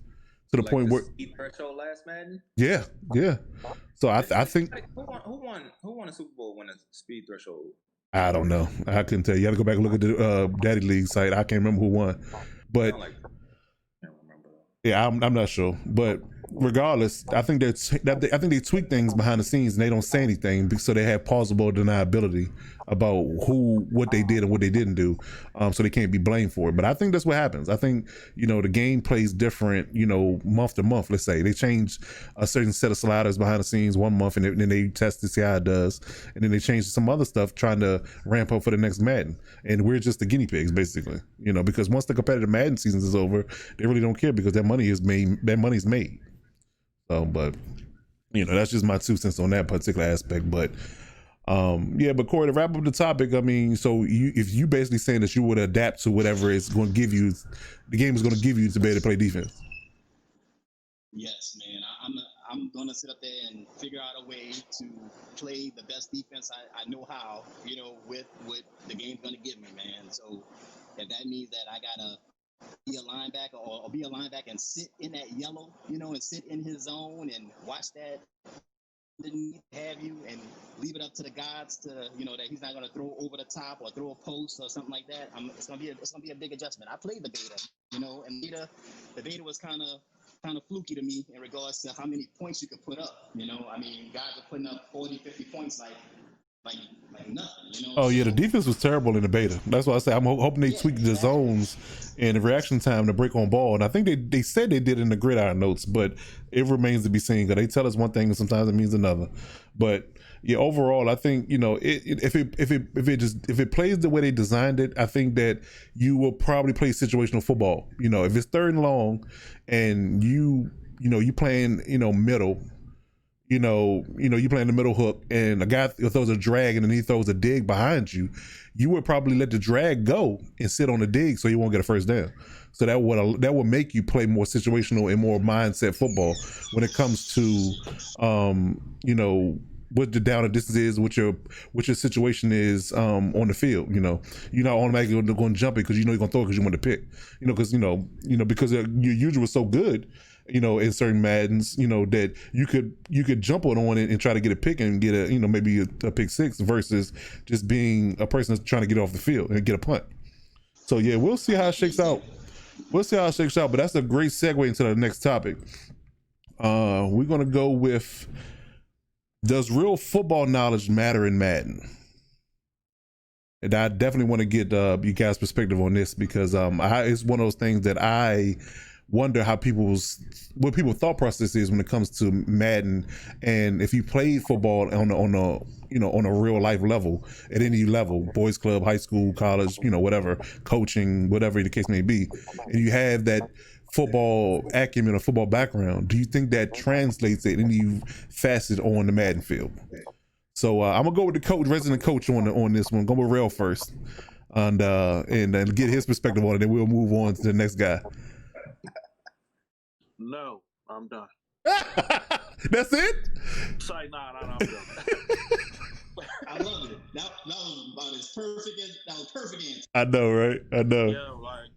to the like point the where speed threshold last Madden. Yeah. So I think who won a Super Bowl when a speed threshold? I don't know. I couldn't tell you. You got to go back and look at the Daddy League site. I can't remember who won, but I can't remember. yeah, I'm not sure. But regardless, I think they tweak things behind the scenes and they don't say anything, so they have plausible deniability about what they did and what they didn't do, so they can't be blamed for it. But I think that's what happens. I think the game plays different month to month. Let's say they change a certain set of sliders behind the scenes one month, and then they test to see how it does, and then they change some other stuff trying to ramp up for the next Madden, and we're just the guinea pigs basically, because once the competitive Madden season is over, they really don't care because their money's made. So, but that's just my 2 cents on that particular aspect. But but Corey, to wrap up the topic, I mean, so if you basically saying that you would adapt to whatever it's going to give you, the game is going to give you to be able to play defense. Yes, man. I'm gonna sit up there and figure out a way to play the best defense I know how, with what the game's gonna give me, man. So if that means that I gotta be a linebacker or be a linebacker and sit in that yellow, and sit in his zone and watch that underneath, have you, and leave it up to the gods to, that he's not going to throw over the top or throw a post or something like that. It's gonna be a big adjustment. I played the beta, and the beta was kind of fluky to me in regards to how many points you could put up. I mean, guys are putting up 40, 50 points like nothing. Oh yeah, So the defense was terrible in the beta. That's why I say I'm hoping they yeah, tweak the exactly. zones and the reaction time to break on ball. And I think they said they did in the gridiron notes, but it remains to be seen because they tell us one thing and sometimes it means another. But yeah, overall, I think if it plays the way they designed it, I think that you will probably play situational football. If it's third and long, and you playing middle. You playing the middle hook and a guy throws a drag and then he throws a dig behind you, you would probably let the drag go and sit on the dig so you won't get a first down. So that would make you play more situational and more mindset football when it comes to what the down and distance is, what your situation is on the field. You're not automatically going to jump it because you're going to throw it because you want to pick. Because your usual was so good. In certain Maddens, that you could jump on it and try to get a pick and get maybe a pick six versus just being a person that's trying to get off the field and get a punt. So yeah, we'll see how it shakes out. But that's a great segue into the next topic. We're gonna go with, does real football knowledge matter in Madden? And I definitely want to get you guys' perspective on this because it's one of those things that I wonder what people's thought process is when it comes to Madden, and if you played football on a real life level at any level, boys club, high school, college, whatever, coaching, whatever the case may be, and you have that football acumen or football background, do you think that translates at any facet on the Madden field? So I'm gonna go with the resident coach on this one. Go with Rail first, and get his perspective on it. Then we'll move on to the next guy. No, I'm done. That's it? Sorry, nah, I'm done. I love it. That was about as perfect as that was perfect answer. I know, right? I know. Yeah, like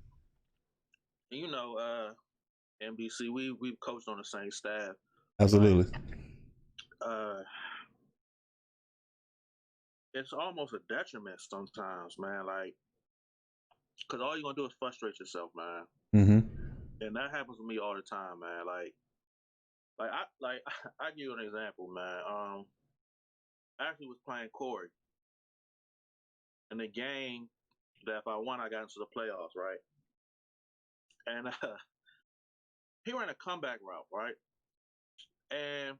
NBC, we've coached on the same staff. Absolutely. It's almost a detriment sometimes, man. Like, because all you're gonna do is frustrate yourself, man. Mm-hmm. And that happens to me all the time, man. I give you an example, man. I actually was playing Corey in a game that if I won, I got into the playoffs, right? And he ran a comeback route, right? And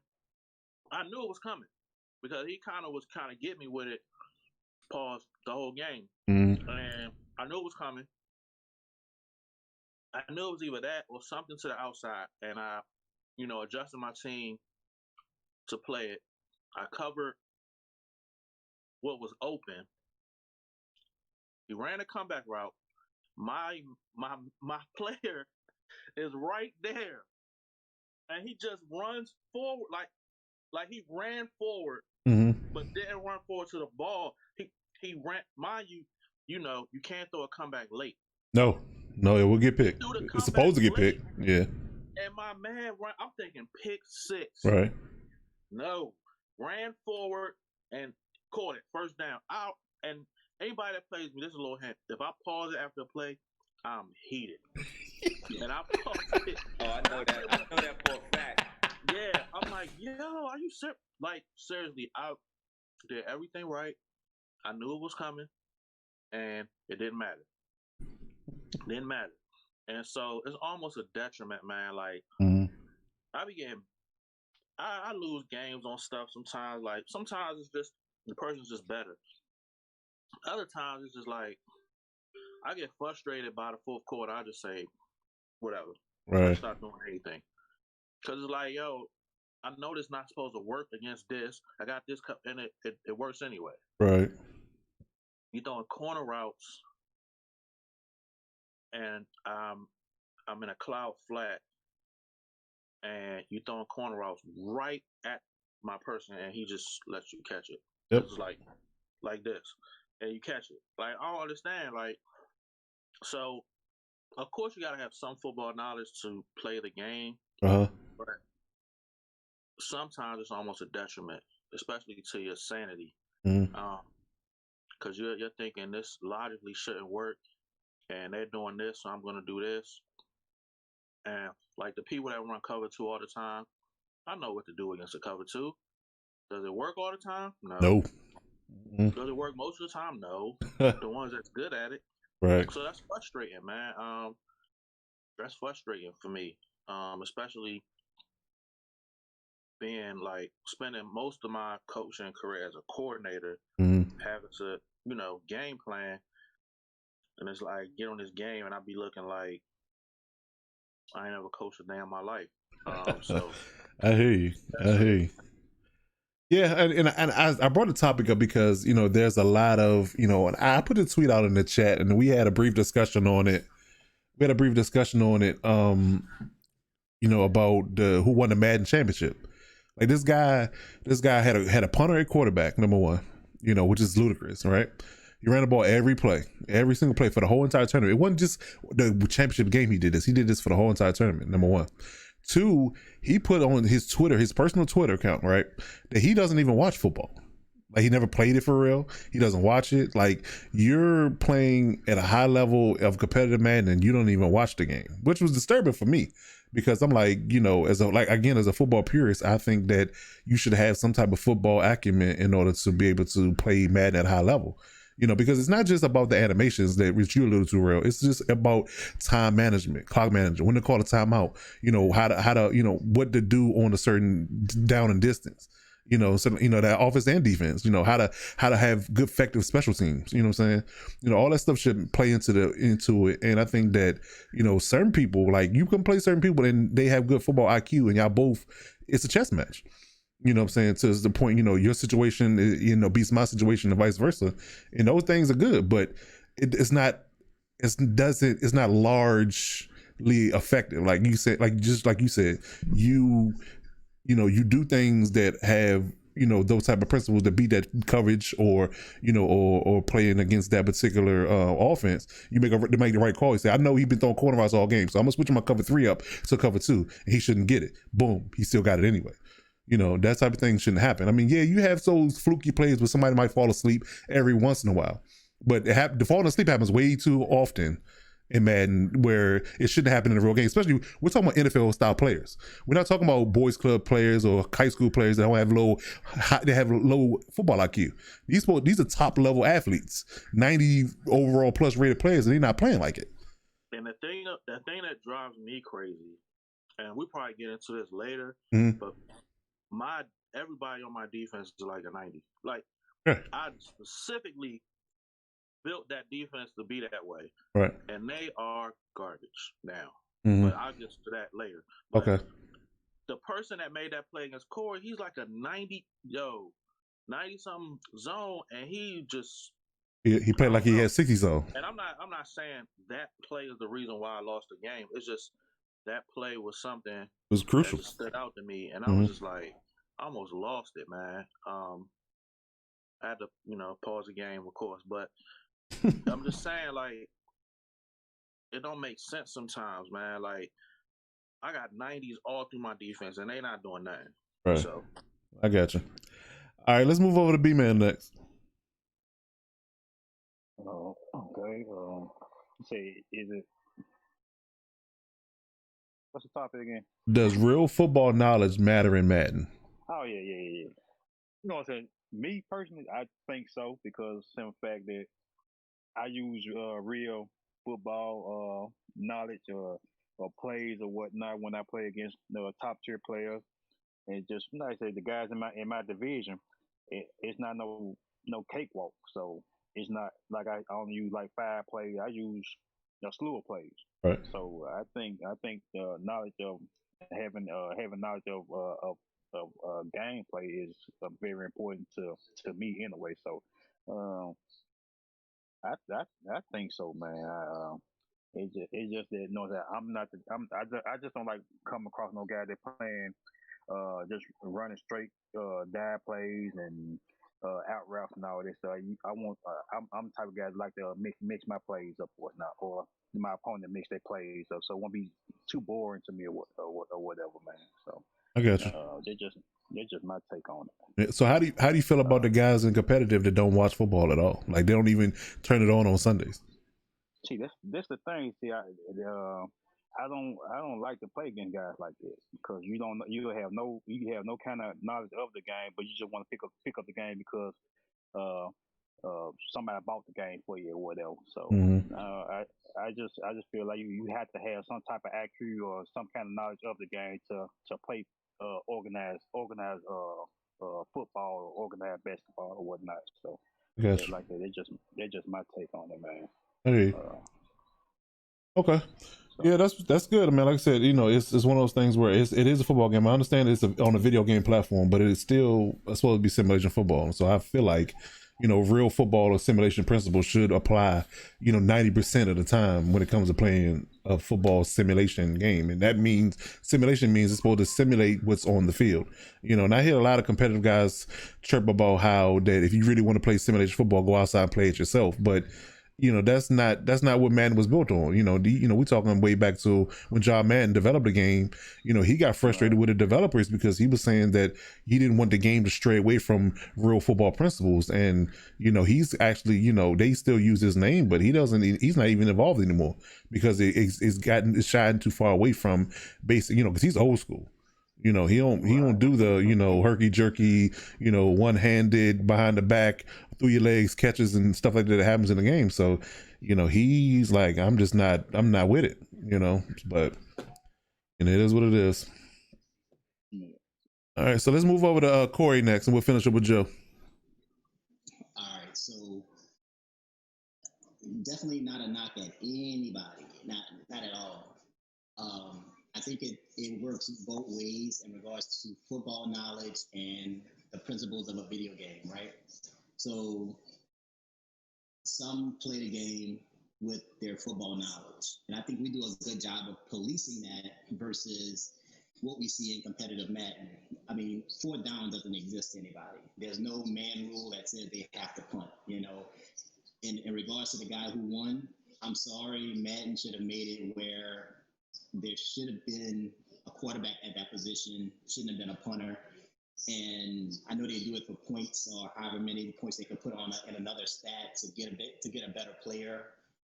I knew it was coming because he was getting me with it, pause the whole game. Mm-hmm. And I knew it was coming. I knew it was either that or something to the outside, and I, adjusted my team to play it. I covered what was open. He ran a comeback route. My player is right there, and he just runs forward like he ran forward, mm-hmm. but didn't run forward to the ball. He ran. Mind you, you can't throw a comeback late. No, it will get picked. It's supposed to get picked. Yeah. And my man ran. I'm thinking pick six. Right. No, ran forward and caught it. First down. Out. And anybody that plays me, this is a little hint. If I pause it after a play, I'm heated. And I paused it. Oh, I know that for a fact. Yeah, I'm like, yo, are you serious? Like, seriously, I did everything right. I knew it was coming, and it didn't matter. And so it's almost a detriment, man. Like, mm-hmm. I lose games on stuff sometimes. Like, sometimes it's just the person's just better. Other times it's just like I get frustrated by the fourth quarter. I just say, whatever. Right. I start doing anything. Because it's like, yo, I know this not supposed to work against this. I got this cup, and it works anyway. Right. You throwing corner routes, and I'm in a cloud flat, and you throwing corner routes right at my person, and he just lets you catch it. Yep. It's like this, and you catch it. Like, I don't understand. Like, so of course, you got to have some football knowledge to play the game, Uh-huh. but sometimes it's almost a detriment, especially to your sanity. Mm. Because you're thinking this logically shouldn't work, and they're doing this, so I'm going to do this. And like the people that run cover two all the time, I know what to do against a cover two. Does it work all the time? No. No. Mm. Does it work most of the time? No. The ones that's good at it. Right. So that's frustrating, man. That's frustrating for me, especially being like spending most of my coaching career as a coordinator, having to, game plan, and it's like get on this game and I be looking like I ain't never coached a day in my life. So I hear you. I hear you. Yeah, and I brought the topic up because there's a lot of and I put a tweet out in the chat and we had a brief discussion on it. About who won the Madden championship. Like this guy had a punter at quarterback, number one, which is ludicrous, right? He ran the ball every single play for the whole entire tournament. It wasn't just the championship game he did this. He did this for the whole entire tournament, number one. Two, he put on his Twitter, his personal Twitter account, right, that he doesn't even watch football. Like he never played it for real. He doesn't watch it. Like you're playing at a high level of competitive Madden and you don't even watch the game, which was disturbing for me because I'm like, as a football purist, I think that you should have some type of football acumen in order to be able to play Madden at a high level. Because it's not just about the animations that which you alluded to, real. It's just about time management, clock management, when to call a timeout, how to what to do on a certain down and distance. So that offense and defense, how to have good effective special teams, you know what I'm saying? All that stuff should play into it. And I think that, certain people, like you can play certain people and they have good football IQ and y'all both, it's a chess match. You know what I'm saying? To the point, your situation, beats my situation and vice versa. And those things are good, but it's not largely effective. Like you said, you do things that have those type of principles that beat that coverage or or playing against that particular offense. You make the right call. You say, I know he's been throwing corner routes all game, so I'm gonna switch my cover 3 up to cover 2, and he shouldn't get it. Boom, he still got it anyway. That type of thing shouldn't happen. I mean, yeah, you have those fluky plays where somebody might fall asleep every once in a while, but the falling asleep happens way too often in Madden, where it shouldn't happen in a real game. Especially, we're talking about NFL style players. We're not talking about boys club players or high school players that don't have low football IQ. These are top level athletes, 90 overall plus rated players, and they're not playing like it. And the thing that drives me crazy, and we probably get into this later, but everybody on my defense is like a 90. Like I specifically built that defense to be that way. Right. And they are garbage now. But I'll get to that later. But okay. The person that made that play against Corey, he's like a 90 something zone, and he just he played like he had 60 zone. And I'm not saying that play is the reason why I lost the game. It's just that play was something it was crucial that stood out to me, and I was just like, I almost lost it, man. I had to, pause the game, of course, but I'm just saying, like, it don't make sense sometimes, man. Like, I got 90s all through my defense, and they not doing nothing. Right. So, I got you. All right, let's move over to B-Man next. Okay. Say, is it? What's the topic again? Does real football knowledge matter in Madden? Oh yeah. You know what I'm saying? Me personally, I think so because simple fact that I use real football knowledge or plays or whatnot when I play against top tier players, and just like I say, the guys in my division, it's not no cakewalk. So it's not like I only use like 5 plays. I use a slew of plays. Right. So I think the knowledge of having knowledge of gameplay is very important to me anyway. So I think so, man. It's just that that I just don't like come across no guy that playing just running straight dive plays and out routes and all this. I'm the type of guy that like to mix my plays up or whatnot, or my opponent mix their plays up, so it won't be too boring to me or whatever, man. So I got you. they're just my take on Yeah, so how do you feel it. about the guys in competitive that don't watch football at all? Like they don't even turn it on Sundays. See, that's the thing. See, I don't like to play against guys like this because you have no kind of knowledge of the game, but you just want to pick up the game because uh somebody bought the game for you or whatever. So Mm-hmm. I just feel like you have to have some type of IQ or some kind of knowledge of the game to play organized football or organized basketball or whatnot. So I yeah, got you. like that, they're just my take on it, man. Hey. Uh, Okay. so Yeah, that's good. I mean, like I said, it's one of those things where it is a football game. I understand on a video game platform, but it's still supposed to be simulation football. So I feel like, real football or simulation principles should apply, 90% of the time when it comes to playing a football simulation game. And that means simulation means it's supposed to simulate what's on the field. And I hear a lot of competitive guys chirp about how that if you really want to play simulation football, go outside and play it yourself. But that's not what Madden was built on. We talking way back to when John Madden developed the game. He got frustrated right, with the developers because he was saying that he didn't want the game to stray away from real football principles. And he's actually, they still use his name, but he's not even involved anymore because it's shied too far away from basic, because he's old school. He don't right. do the herky jerky, one handed behind the back through your legs catches and stuff like that happens in the game. So he's like, I'm not with it. But it is what it is. Yeah. All right, so let's move over to Corey next, and we'll finish up with Joe. All right, so definitely not a knock at anybody, not at all. I think it works both ways in regards to football knowledge and the principles of a video game, right? So some play the game with their football knowledge, and I think we do a good job of policing that versus what we see in competitive Madden. I mean, fourth down doesn't exist to anybody. There's no man rule that says they have to punt. In regards to the guy who won, I'm sorry, Madden should have made it where there should have been a quarterback at that position, shouldn't have been a punter. And I know they do it for points or however many points they could put on in another stat to get a better player.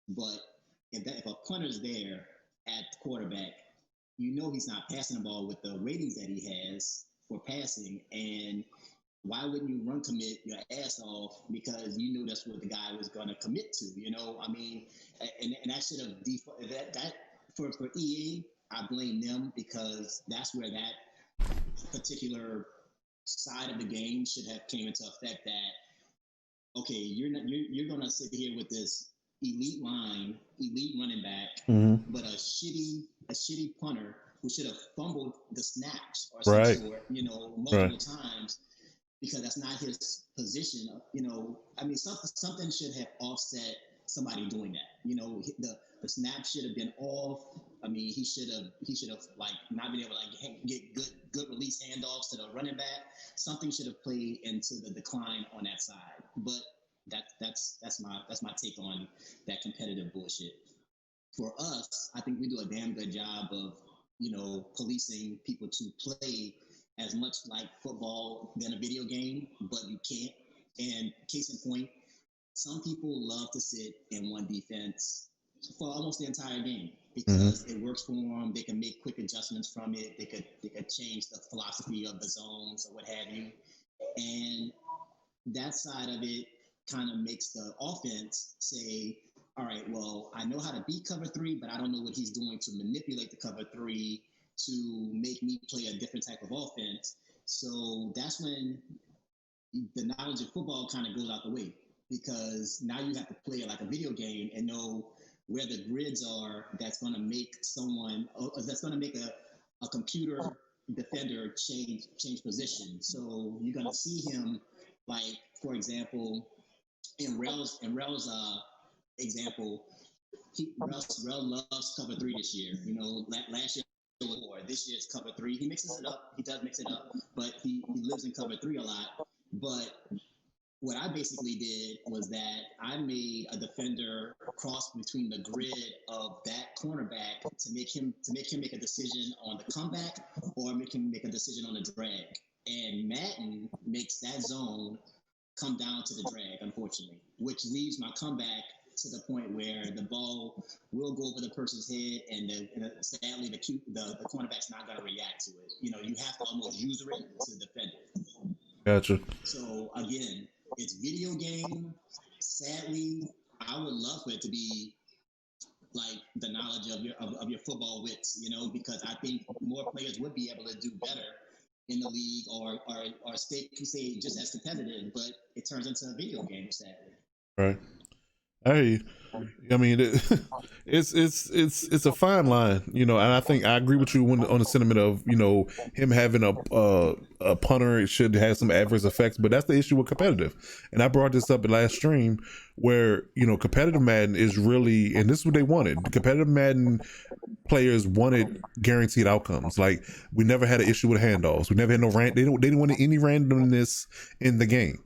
But if a punter's there at quarterback, he's not passing the ball with the ratings that he has for passing. And why wouldn't you run commit your ass off because you knew that's what the guy was going to commit to? I mean, and that should have that for EA. I blame them because that's where that particular side of the game should have came into effect. That okay, you're going to sit here with this elite running back, Mm-hmm. but a shitty punter who should have fumbled the snaps or some Right. sort, multiple Right. times because that's not his position. I mean, something should have offset somebody doing that. The snap should have been off. I mean, he should have like not been able to get good release handoffs to the running back. Something should have played into the decline on that side. But that's my take on that competitive bullshit. For us, I think we do a damn good job of policing people to play as much like football than a video game, but you can't. And case in point, some people love to sit in one defense for almost the entire game because it works for them. They can make quick adjustments from it. They could change the philosophy of the zones or what have you. And that side of it kind of makes the offense say, all right, well, I know how to beat cover three, but I don't know what he's doing to manipulate the cover three to make me play a different type of offense. So that's when the knowledge of football kind of goes out the way because now you have to play it like a video game and know where the grids are that's going to make a computer defender change position. So you're going to see him, like, for example, in Rel's example, Rel loves cover three this year. Last year or this year's cover three. He mixes it up. He does mix it up, but he lives in cover three a lot. But what I basically did was that I made a defender cross between the grid of that cornerback to make him make a decision on the comeback or make him make a decision on the drag. And Madden makes that zone come down to the drag, unfortunately, which leaves my comeback to the point where the ball will go over the person's head, and sadly, the cornerback's not going to react to it. You know, you have to almost user it to defend it. Gotcha. So again, it's video game. Sadly, I would love for it to be like the knowledge of your football wits, you know, because I think more players would be able to do better in the league or stay just as competitive, but it turns into a video game, sadly. Right. Hey, I mean, it's a fine line, you know, and I think I agree with you on the sentiment of, you know, him having a punter, it should have some adverse effects, but that's the issue with competitive. And I brought this up in last stream where, you know, competitive Madden is really, and this is what they wanted. The competitive Madden players wanted guaranteed outcomes. Like, we never had an issue with handoffs. We never had no they didn't want any randomness in the game.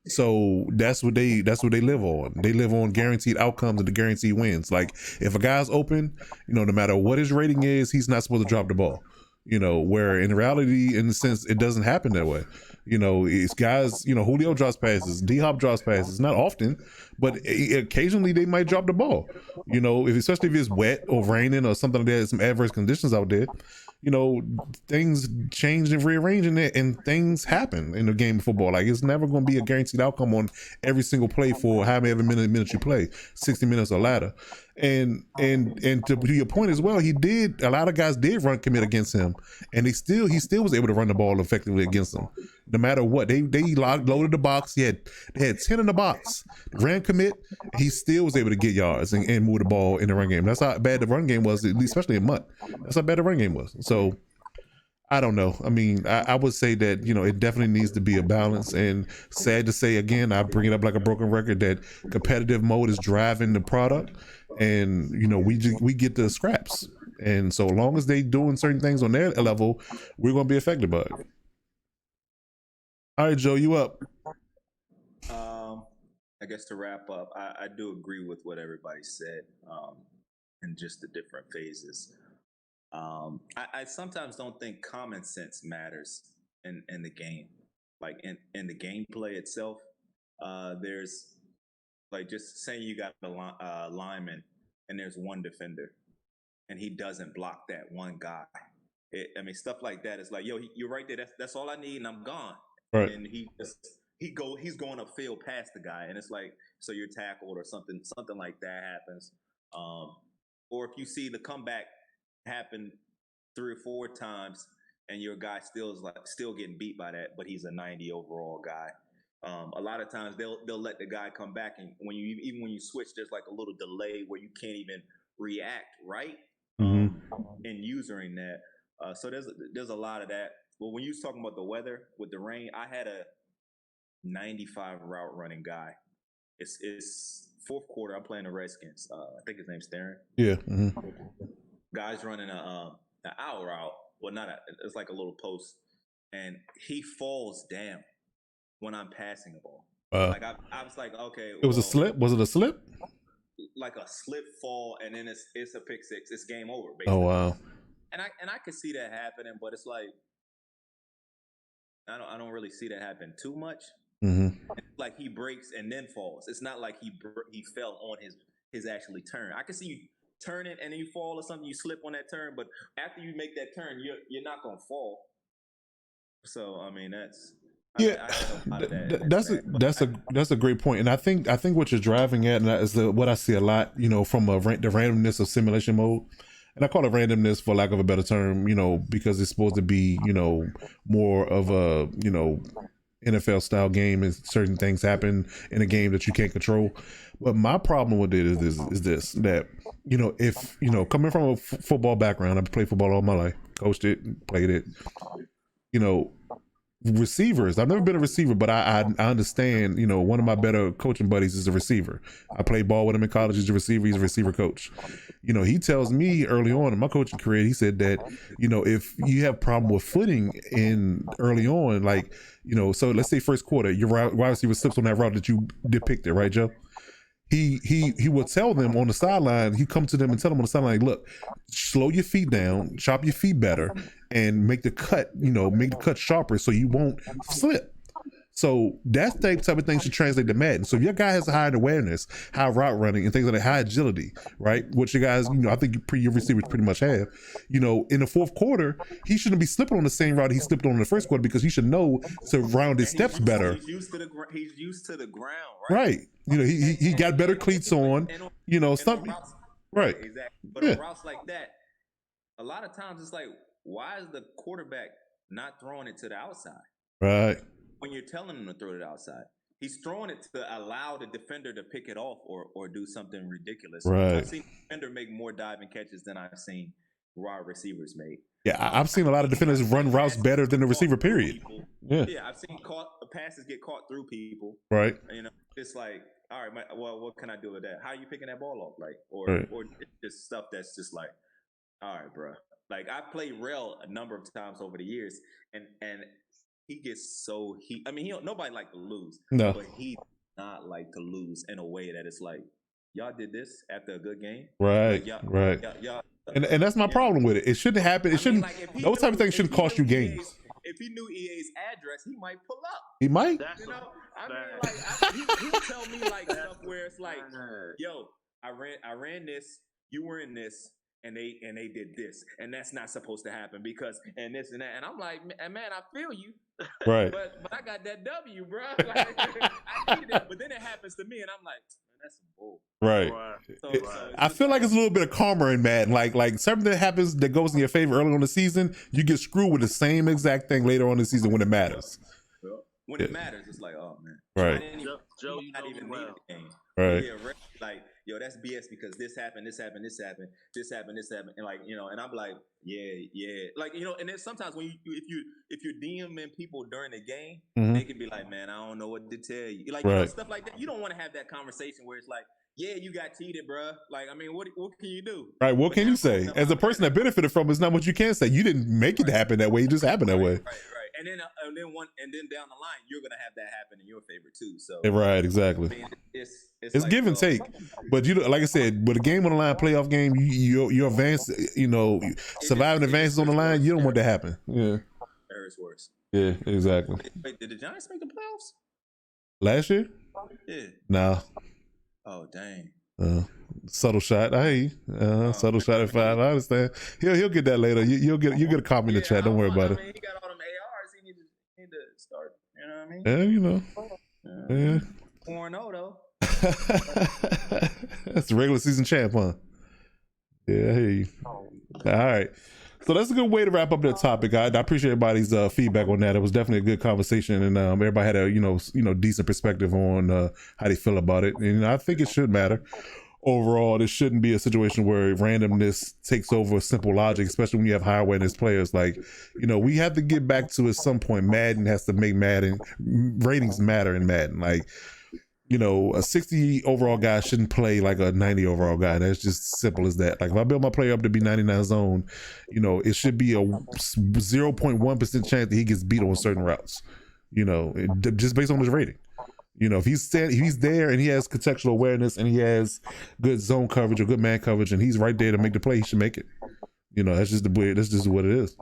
So that's what they live on. They live on guaranteed outcomes and the guaranteed wins. Like, if a guy's open, you know, no matter what his rating is, he's not supposed to drop the ball. You know, where in reality, in a sense, it doesn't happen that way. You know, it's guys, you know, Julio drops passes, D-Hop drops passes, not often, but occasionally they might drop the ball. You know, especially if it's wet or raining or something like that, some adverse conditions out there. You know, things change and rearranging it, and things happen in the game of football. Like, it's never going to be a guaranteed outcome on every single play for however many minutes you play, 60 minutes or latter. And to your point as well, a lot of guys did run commit against him, and he still was able to run the ball effectively against them. No matter what, they loaded the box. They had 10 in the box, ran commit. He still was able to get yards and move the ball in the run game. That's how bad the run game was, especially in MUT. That's how bad the run game was. So I don't know. I mean, I would say that, you know, it definitely needs to be a balance. And sad to say, again, I bring it up like a broken record, that competitive mode is driving the product, and, you know, we get the scraps. And so long as they doing certain things on their level, we're going to be affected by it. All right, Joe, you up? I guess to wrap up, I do agree with what everybody said, and just the different phases. I sometimes don't think common sense matters in the game, like in the gameplay itself. There's, like, just saying you got a lineman and there's one defender and he doesn't block that one guy. I mean, stuff like that is like, yo, you're right there. That's all I need, and I'm gone. Right. And he's going upfield past the guy, and it's like, so you're tackled or something like that happens. Or if you see the comeback happen 3 or 4 times and your guy still getting beat by that, but he's a 90 overall guy. A lot of times they'll let the guy come back, and when you switch, there's like a little delay where you can't even react right in using that. So there's a lot of that. But when you was talking about the weather with the rain, I had a 95 route running guy. It's fourth quarter. I'm playing the Redskins. I think his name's Theron. Yeah. Guy's running an out route. Well, it's like a little post, and he falls down when I'm passing the ball. Like I was like, okay, it was a slip. Was it a slip? Like a slip fall, and then it's a pick six. It's game over, basically. Oh wow. And I could see that happening, but it's like I don't really see that happen too much. Like, he breaks and then falls. It's not like he fell on his actually turn. I can see you turn it and then you fall or something. You slip on that turn, but after you make that turn, you're not gonna fall. So I mean, that's a great point, and I think what you're driving at, and that is what I see a lot, you know, from the randomness of simulation mode. And I call it randomness for lack of a better term, you know, because it's supposed to be, you know, more of a, you know, NFL style game, and certain things happen in a game that you can't control. But my problem with it is this, that, you know, if, you know, coming from a football background, I've played football all my life, coached it, played it, you know, receivers. I've never been a receiver, but I understand. You know, one of my better coaching buddies is a receiver. I played ball with him in college. He's a receiver. He's a receiver coach. You know, he tells me early on in my coaching career, he said that, you know, if you have problem with footing in early on, like, you know, so let's say first quarter, your wide receiver slips on that route that you depicted, right, Joe? He will tell them on the sideline. He come to them and tell them on the sideline, look, slow your feet down, chop your feet better, and make the cut, you know, make the cut sharper so you won't slip. So that type of thing should translate to Madden. So if your guy has a high awareness, high route running, and things like that, high agility, right? Which your guys, you know, I think your receivers pretty much have. You know, in the fourth quarter, he shouldn't be slipping on the same route he slipped on in the first quarter because he should know to round his steps better. He's used to the ground, right? Right. You know, he got better cleats on. You know, something. Right. Exactly. But on routes like that, a lot of times it's like, why is the quarterback not throwing it to the outside? Right. When you're telling him to throw it outside, he's throwing it to allow the defender to pick it off or do something ridiculous. Right. I've seen the defender make more diving catches than I've seen wide receivers make. Yeah, I've seen a lot of defenders run routes better than the receiver, period. Yeah, I've seen passes get caught through people. Right. You know, it's like, all right, well, what can I do with that? How are you picking that ball off? Like, or just stuff that's just like, all right, bro. Like, I played Rel a number of times over the years, and he gets so I mean, nobody like to lose. No. But he does not like to lose in a way that it's like, y'all did this after a good game. Right. Like, right. Y'all, and that's my problem with it. It shouldn't happen. It shouldn't. Like, those type of things shouldn't cost you games. If he knew EA's address, he might pull up. He might. You know, I mean, like, he'll tell me like stuff where it's like, yo, I ran this, you were in this, and they did this, and that's not supposed to happen because and this and that, and I'm like, man, I feel you, right? But I got that W, bro. Like, I needed it, but then it happens to me, and I'm like, man, that's some bull. Right. I feel like it's a little bit of karma in Madden. Like something that happens that goes in your favor early on the season, you get screwed with the same exact thing later on in the season when it matters. When it matters, it's like, oh man, right? Joe, you know even well. The game. Right. Yeah, like, yo, that's BS because this happened, and like, you know, and I'm like, yeah, like, you know, and then sometimes when if you're DMing people during the game, they can be like, man, I don't know what to tell you, like, you know, stuff like that. You don't want to have that conversation where it's like, yeah, you got cheated, bro. Like, I mean, what can you do? Right. What can you say? As a person that benefited from it, it's not what you can say. You didn't make it happen that way. It just happened that way. Right. And then down the line, you're gonna have that happen in your favor too. So right, exactly. I mean, it's like, give and take. But you know, like I said, with a game on the line, playoff game, you advance. You know, surviving advances on the line. You don't want that to happen. Yeah. It's worse. Yeah, exactly. Wait, did the Giants make the playoffs last year? Yeah. No. Oh dang. Subtle shot. Hey, subtle shot at 5. I understand. He'll get that later. You'll get a comment in the chat. Don't worry about it. I mean, he got all them ARs. He need to start. You know what I mean? Yeah, you know. Yeah. 4-0 though. That's the regular season champ, huh? Yeah, I hear you. All right. So that's a good way to wrap up that topic. I appreciate everybody's feedback on that. It was definitely a good conversation, and everybody had a you know decent perspective on how they feel about it. And I think it should matter. Overall, this shouldn't be a situation where randomness takes over simple logic, especially when you have high awareness players. Like, you know, we have to get back to at some point. Madden has to make Madden ratings matter in Madden. Like, you know, a 60 overall guy shouldn't play like a 90 overall guy. That's just simple as that. Like, if I build my player up to be 99 zone, you know, it should be a 0.1% chance that he gets beat on certain routes, you know, just based on his rating. You know, if he's there and he has contextual awareness and he has good zone coverage or good man coverage and he's right there to make the play, he should make it. You know, that's just what it is.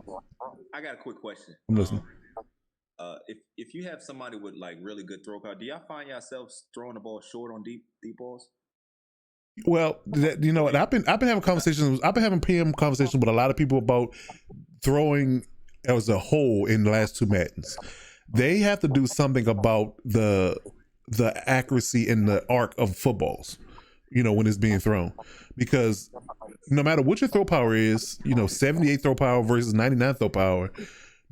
I got a quick question. I'm listening. If you have somebody with like really good throw power, do y'all find yourselves throwing the ball short on deep balls? Well, you know, I've been having conversations. I've been having PM conversations with a lot of people about throwing as a whole in the last 2 Maddens. They have to do something about the accuracy in the arc of footballs, you know, when it's being thrown, because no matter what your throw power is, you know, 78 throw power versus 99 throw power,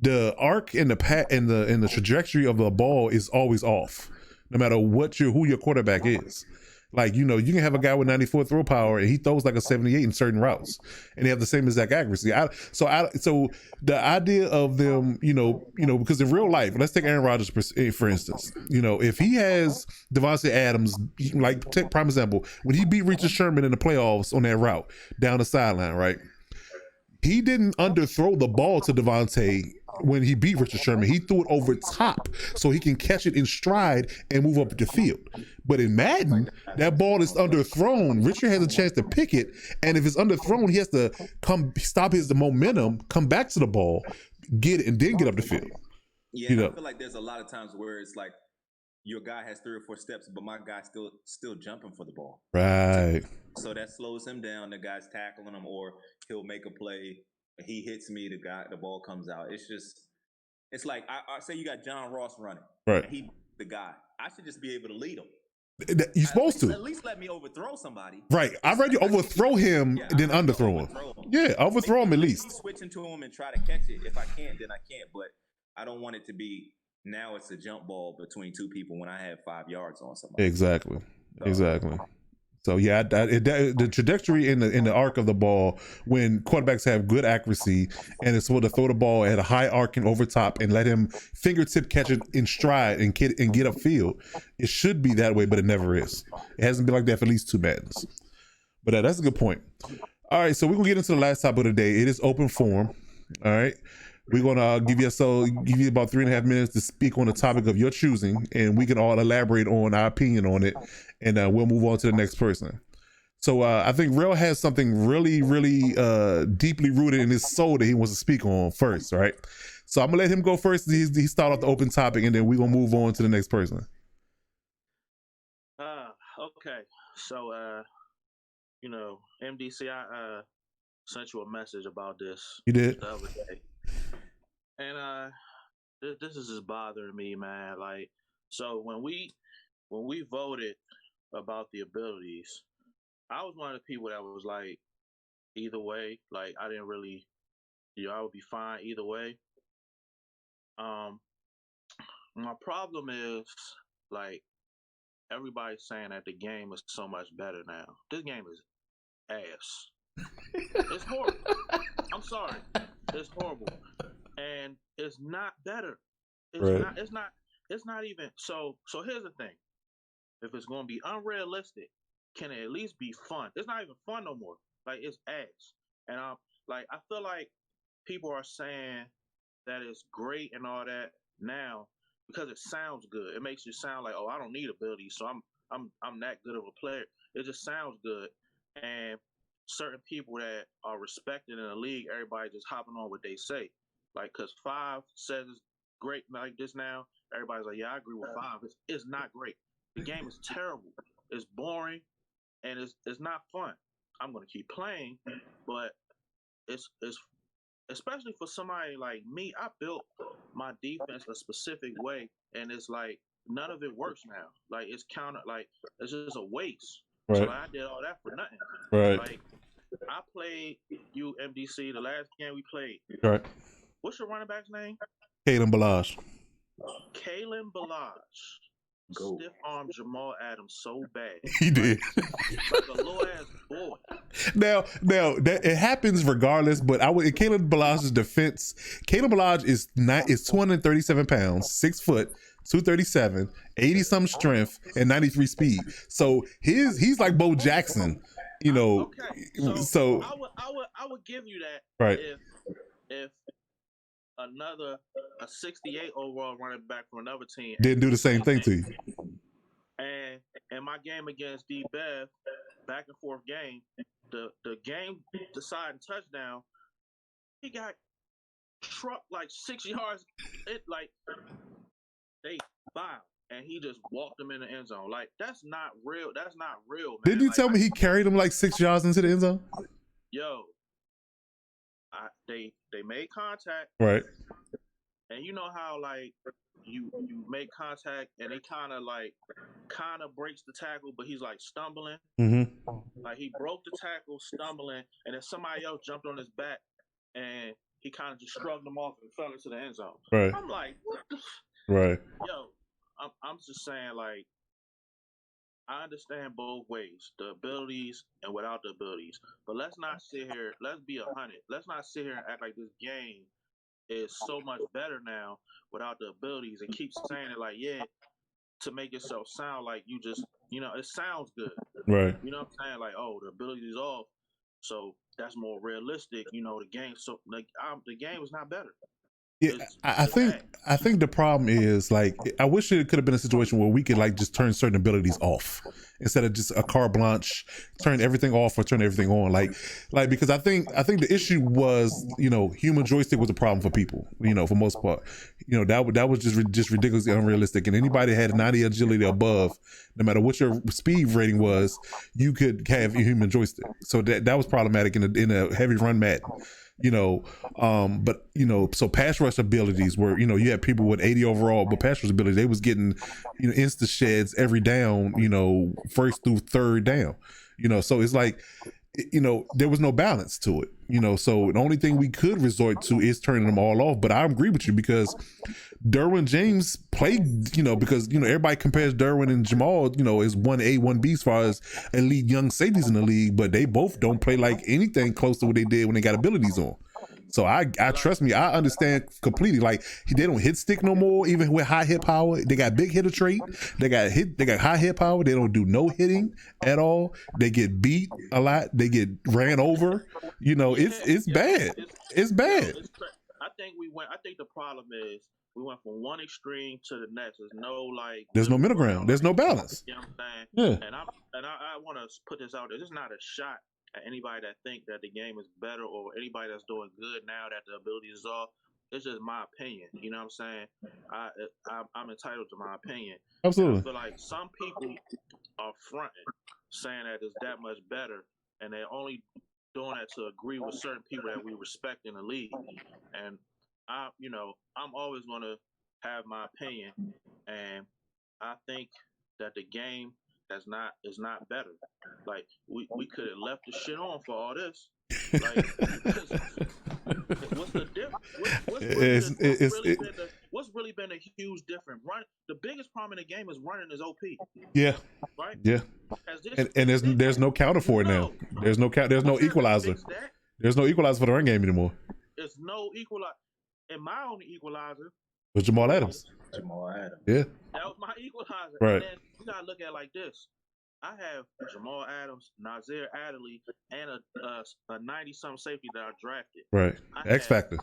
the arc and the trajectory of the ball is always off, no matter who your quarterback is. Like, you know, you can have a guy with 94 throw power and he throws like a 78 in certain routes, and they have the same exact accuracy. So the idea of them, because in real life, let's take Aaron Rodgers for instance. You know, if he has Devontae Adams, like take prime example, when he beat Richard Sherman in the playoffs on that route down the sideline, right? He didn't underthrow the ball to Devontae when he beat Richard Sherman. He threw it over top so he can catch it in stride and move up the field. But in Madden, that ball is underthrown. Richard has a chance to pick it, and if it's underthrown, he has to stop the momentum, come back to the ball, get it, and then get up the field. Yeah, I feel like there's a lot of times where it's like your guy has 3 or 4 steps, but my guy's still jumping for the ball. Right. So that slows him down. The guy's tackling him, or he'll make a play. He hits me. The ball comes out. It's like I say you got John Ross running. Right. He the guy. I should just be able to lead him. You're supposed to. At least let me overthrow somebody. Right. I'd rather you overthrow him than underthrow him. Yeah, overthrow him at least. Switch into him and try to catch it. If I can't, then I can't. But I don't want it to be now it's a jump ball between 2 people when I have 5 yards on somebody. Exactly. So yeah, the trajectory in the arc of the ball when quarterbacks have good accuracy and it's supposed to throw the ball at a high arc and over top and let him fingertip catch it in stride and get upfield. It should be that way, but it never is. It hasn't been like that for at least 2 Maddens. But that's a good point. All right, so we're gonna get into the last topic of the day. It is open forum. All right. We're gonna give you about 3.5 minutes to speak on the topic of your choosing, and we can all elaborate on our opinion on it, and we'll move on to the next person. So I think Real has something really, really deeply rooted in his soul that he wants to speak on first, right? So I'm gonna let him go first. He start off the open topic, and then we're gonna move on to the next person. Okay. So MDC, I sent you a message about this. You did? The other day. And this is just bothering me, man. Like, so when we voted about the abilities, I was one of the people that was like, either way. Like, I didn't really, I would be fine either way. My problem is, like, everybody's saying that the game is so much better now. This game is ass. It's horrible. I'm sorry. It's horrible. And it's not better. It's not even. So here's the thing. If it's going to be unrealistic, can it at least be fun? It's not even fun no more. Like, it's ass. And I feel like people are saying that it's great and all that now because it sounds good. It makes you sound like, oh, I don't need abilities, so I'm that good of a player. It just sounds good. And certain people that are respected in the league, everybody just hopping on what they say. Like, because 5 says it's great like this now, everybody's like, yeah, I agree with 5. It's not great. The game is terrible. It's boring, and it's not fun. I'm gonna keep playing, but it's especially for somebody like me. I built my defense a specific way, and it's like none of it works now. Like, it's it's just a waste. Right. So like, I did all that for nothing. Right. Like, I played MDC the last game we played. Right. What's your running back's name? Kalen Balazs. Stiff arm Jamal Adams so bad. He did. Like a little ass boy. Now that it happens regardless, but in Kalen Balazs' defense, Kalen Balazs is 237 pounds, 6 foot, 237, 80 some strength, and 93 speed. So he's like Bo Jackson, Okay. So I would give you that. Right. If a 68 overall running back from another team didn't do the same thing to you. And in my game against D Bev, back and forth game, the game deciding touchdown, he got trucked like 6 yards. It like they fouled, and he just walked him in the end zone. Like, that's not real. That's not real, man. Didn't you tell me he carried him like 6 yards into the end zone? Yo, they made contact, right? And you know how like you make contact and it kind of breaks the tackle, but he's like stumbling. Mm-hmm. Like, he broke the tackle, stumbling, and then somebody else jumped on his back and he kind of just shrugged him off and fell into the end zone. Right. I'm like, what the? Right. Yo, I'm just saying, like, I understand both ways, the abilities and without the abilities. But let's not sit here. Let's be 100. Let's not sit here and act like this game is so much better now without the abilities and keep saying it like, yeah, to make yourself sound like you just, it sounds good. Right. You know what I'm saying? Like, oh, the ability is off, so that's more realistic. The game. So the game is not better. Yeah, I think the problem is, like, I wish it could have been a situation where we could like just turn certain abilities off instead of just a carte blanche, turn everything off or turn everything on. Like because I think the issue was, human joystick was a problem for people, for most part. That was just ridiculously unrealistic. And anybody that had 90 agility above, no matter what your speed rating was, you could have a human joystick. So that was problematic in a heavy run mat. So pass rush abilities were, you had people with 80 overall, but pass rush abilities, they was getting, insta sheds every down, first through third down, so it's like, there was no balance to it, so the only thing we could resort to is turning them all off. But I agree with you, because Derwin James played, because, everybody compares Derwin and Jamal, as 1A, 1B as far as elite young safeties in the league, but they both don't play like anything close to what they did when they got abilities on. So I trust me, I understand completely. Like, they don't hit stick no more, even with high hit power. They got big hitter trait. They got high hit power. They don't do no hitting at all. They get beat a lot. They get ran over. It's bad. It's bad. I think the problem is we went from one extreme to the next. There's no middle ground. There's no balance. You know what I'm saying? Yeah. And I want to put this out there. This is not a shot at anybody that think that the game is better, or anybody that's doing good now that the ability is off. It's just my opinion. You know what I'm saying? I'm entitled to my opinion. Absolutely. I feel like some people are fronting, saying that it's that much better, and they're only doing that to agree with certain people that we respect in the league. And I'm always going to have my opinion, and I think that the game is not better. Like, we could have left the shit on for all this. Like, what's the difference? What's really been a huge difference? The biggest problem in the game is running is OP. Yeah. Right. Yeah. And there's no counter for it now. There's no equalizer. There's no equalizer for the run game anymore. There's no equalizer. And my only equalizer was Jamal Adams. Yeah. That was my equalizer. Right. And then you gotta look at it like this. I have Jamal Adams, Nazir Adderley, and a 90-something safety that I drafted. Right. X Factor.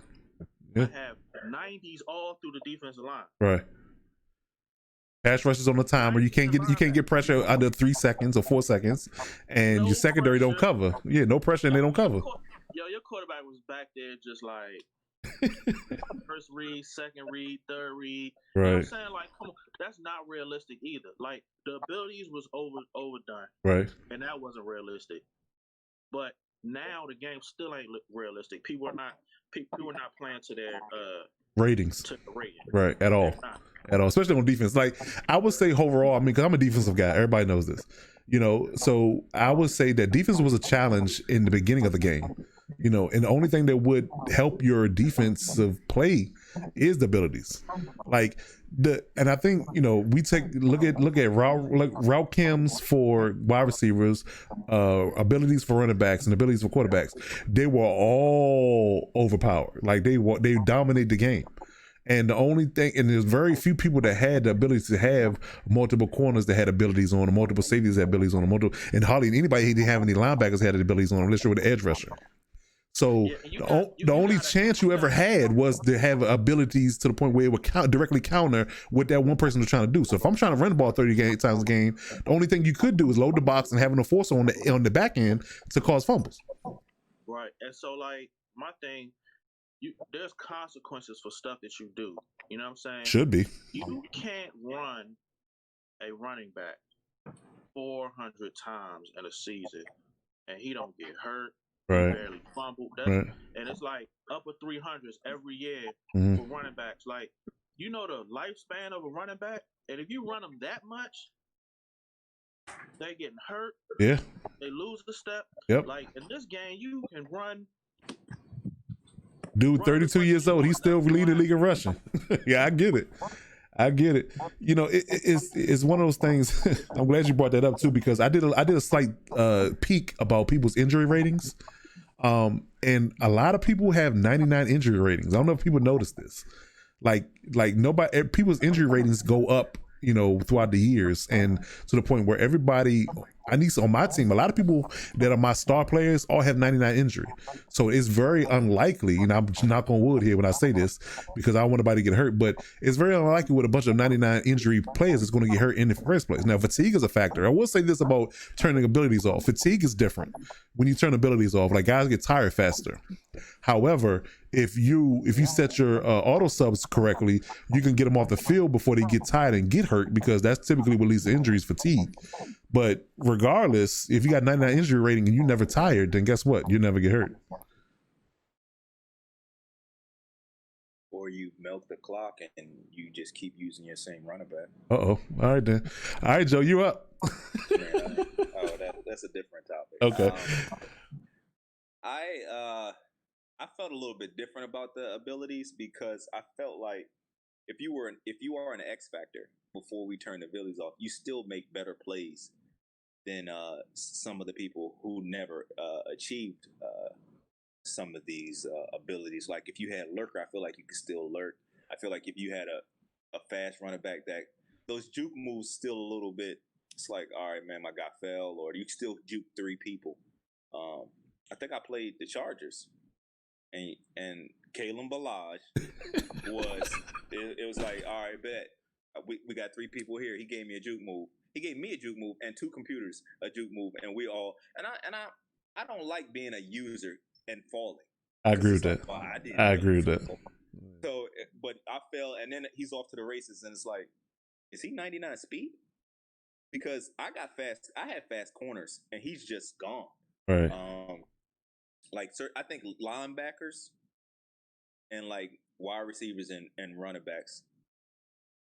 Yeah. I have 90s all through the defensive line. Right. Pass rushes on the time where you can't get pressure under 3 seconds or 4 seconds, and your secondary don't cover. Yeah, no pressure and they don't cover. Your quarterback was back there just like first read, second read, third read. Right. You know what I'm saying? Like, come on, that's not realistic either. Like, the abilities was overdone. Right. And that wasn't realistic. But now the game still ain't realistic. People are not playing to their ratings. To the rating. Right. At all. Especially on defense. Like, I would say overall, I mean, because I'm a defensive guy, everybody knows this. So I would say that defense was a challenge in the beginning of the game. And the only thing that would help your defensive play is the abilities. Like, and I think, we look at route chems for wide receivers, abilities for running backs, and abilities for quarterbacks. They were all overpowered. Like, they dominate the game. And the only thing, and there's very few people that had the ability to have multiple corners that had abilities on them, multiple safeties that had abilities on them, and hardly anybody who didn't have any linebackers had the abilities on them, unless you were the edge rusher. So the only chance you ever had was to have abilities to the point where it would directly counter what that one person was trying to do. So if I'm trying to run the ball 30 times a game, the only thing you could do is load the box and having a force on the back end to cause fumbles. Right. And so, like, my thing, there's consequences for stuff that you do. You know what I'm saying? Should be. You can't run a running back 400 times in a season and he don't get hurt. Right. Barely fumbled. Right. And it's like upper 300s every year for running backs. Like, the lifespan of a running back, and if you run them that much, they're getting hurt. Yeah. They lose the step. Yep. Like, in this game, you can run. Dude, 32 years old, he's still leading the league in rushing. Yeah, I get it. I get it. You know, it's one of those things. I'm glad you brought that up too, because I did a slight peek about people's injury ratings, and a lot of people have 99 injury ratings. I don't know if people notice this. Like nobody, people's injury ratings go up, you know, throughout the years, and to the point where everybody, I need on my team, a lot of people that are my star players all have 99 injury. So it's very unlikely, and I'm knock on wood here when I say this because I don't want anybody to get hurt, but it's very unlikely with a bunch of 99 injury players is going to get hurt in the first place. Now, fatigue is a factor. I will say this about turning abilities off. Fatigue is different when you turn abilities off. Like, guys get tired faster. However, if you set your auto subs correctly, you can get them off the field before they get tired and get hurt, because that's typically what leads to injuries, fatigue. But regardless, if you got 99 injury rating and you never tired, then guess what? You never get hurt. Or you milk the clock and you just keep using your same running back. Uh-oh. All right, then. All right, Joe, you up. That's a different topic. Okay. I felt a little bit different about the abilities, because I felt like if you are an X factor before we turn the abilities off, you still make better plays than some of the people who never achieved some of these abilities. Like if you had lurker, I feel like you could still lurk. I feel like if you had a fast running back, that those juke moves still a little bit. It's like, all right, man, my guy fell, or you still juke three people. I think I played the Chargers, and Kalen Balaj was it was like, all right, bet we got three people here. He gave me a juke move. He gave me a juke move and two computers a juke move, and we all I don't like being a user and falling. I agree with that. I agree with that. So, but I fell, and then he's off to the races, and it's like, is he 99 speed? Because I had fast corners, and he's just gone. Right. Like, I think linebackers and like wide receivers and running backs,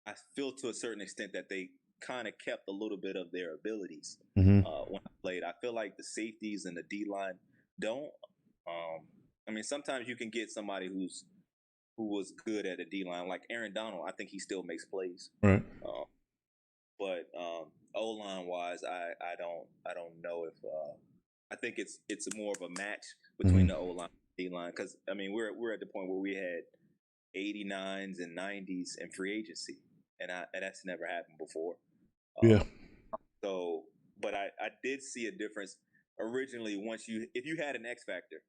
I feel to a certain extent that they kind of kept a little bit of their abilities when I played. I feel like the safeties and the D line don't. I mean, sometimes you can get somebody who was good at a D line, like Aaron Donald. I think he still makes plays. Right. But O line wise, I don't know if I think it's more of a match between the O line and D line, because I mean we're at the point where we had 89s and 90s in free agency, and that's never happened before. Yeah. So, but I did see a difference originally if you had an X factor,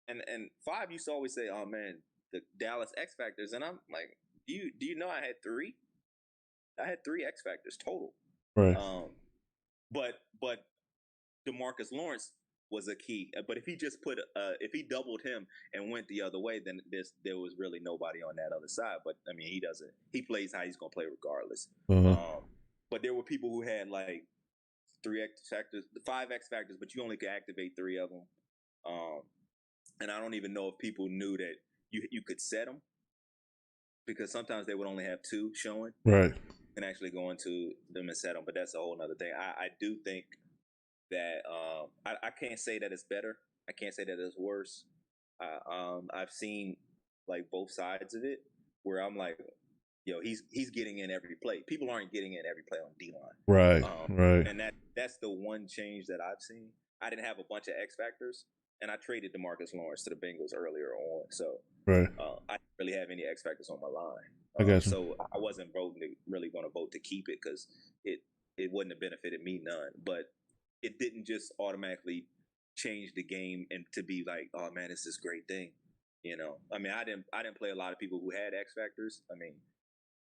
and Five used to always say, oh man, the Dallas X factors, and I'm like, do you know I had three? I had three X factors total. Right. But DeMarcus Lawrence was a key. But if he just if he doubled him and went the other way, then there was really nobody on that other side. But I mean, he plays how he's gonna play regardless. But there were people who had like 3 X factors, 5 X factors, but you only could activate 3 of them. And I don't even know if people knew that you could set them, because sometimes they would only have 2 showing. Right. And actually go into them and set them, but that's a whole nother thing. I do think that I can't say that it's better. I can't say that it's worse. I've seen like both sides of it, where I'm like, yo, he's getting in every play. People aren't getting in every play on D line. Right. Right. And that's the one change that I've seen. I didn't have a bunch of X factors, and I traded DeMarcus Lawrence to the Bengals earlier on, so right. I didn't really have any X factors on my line. I got you. So I wasn't really going to vote to keep it, because it wouldn't have benefited me none. But it didn't just automatically change the game and to be like, oh man, it's this great thing. You know, I mean, I didn't play a lot of people who had X factors. I mean,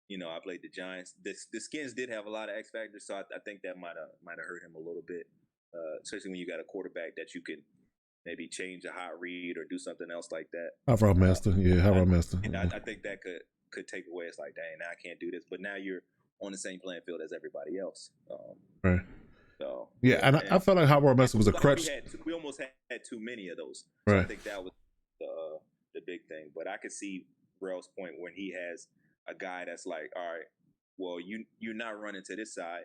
you know, I played the Giants. The Skins did have a lot of X factors, so I think that might have hurt him a little bit, especially when you got a quarterback that you can maybe change a hot read or do something else like that. Hot route master, hot route master. And I think that could take away. It's like, dang, now I can't do this. But now you're on the same playing field as everybody else. Right. So yeah, and I felt like hot route master was a crutch. We almost had too many of those. Right. So I think that was the big thing. But I could see Rel's point when he has a guy that's like, all right, well, you're not running to this side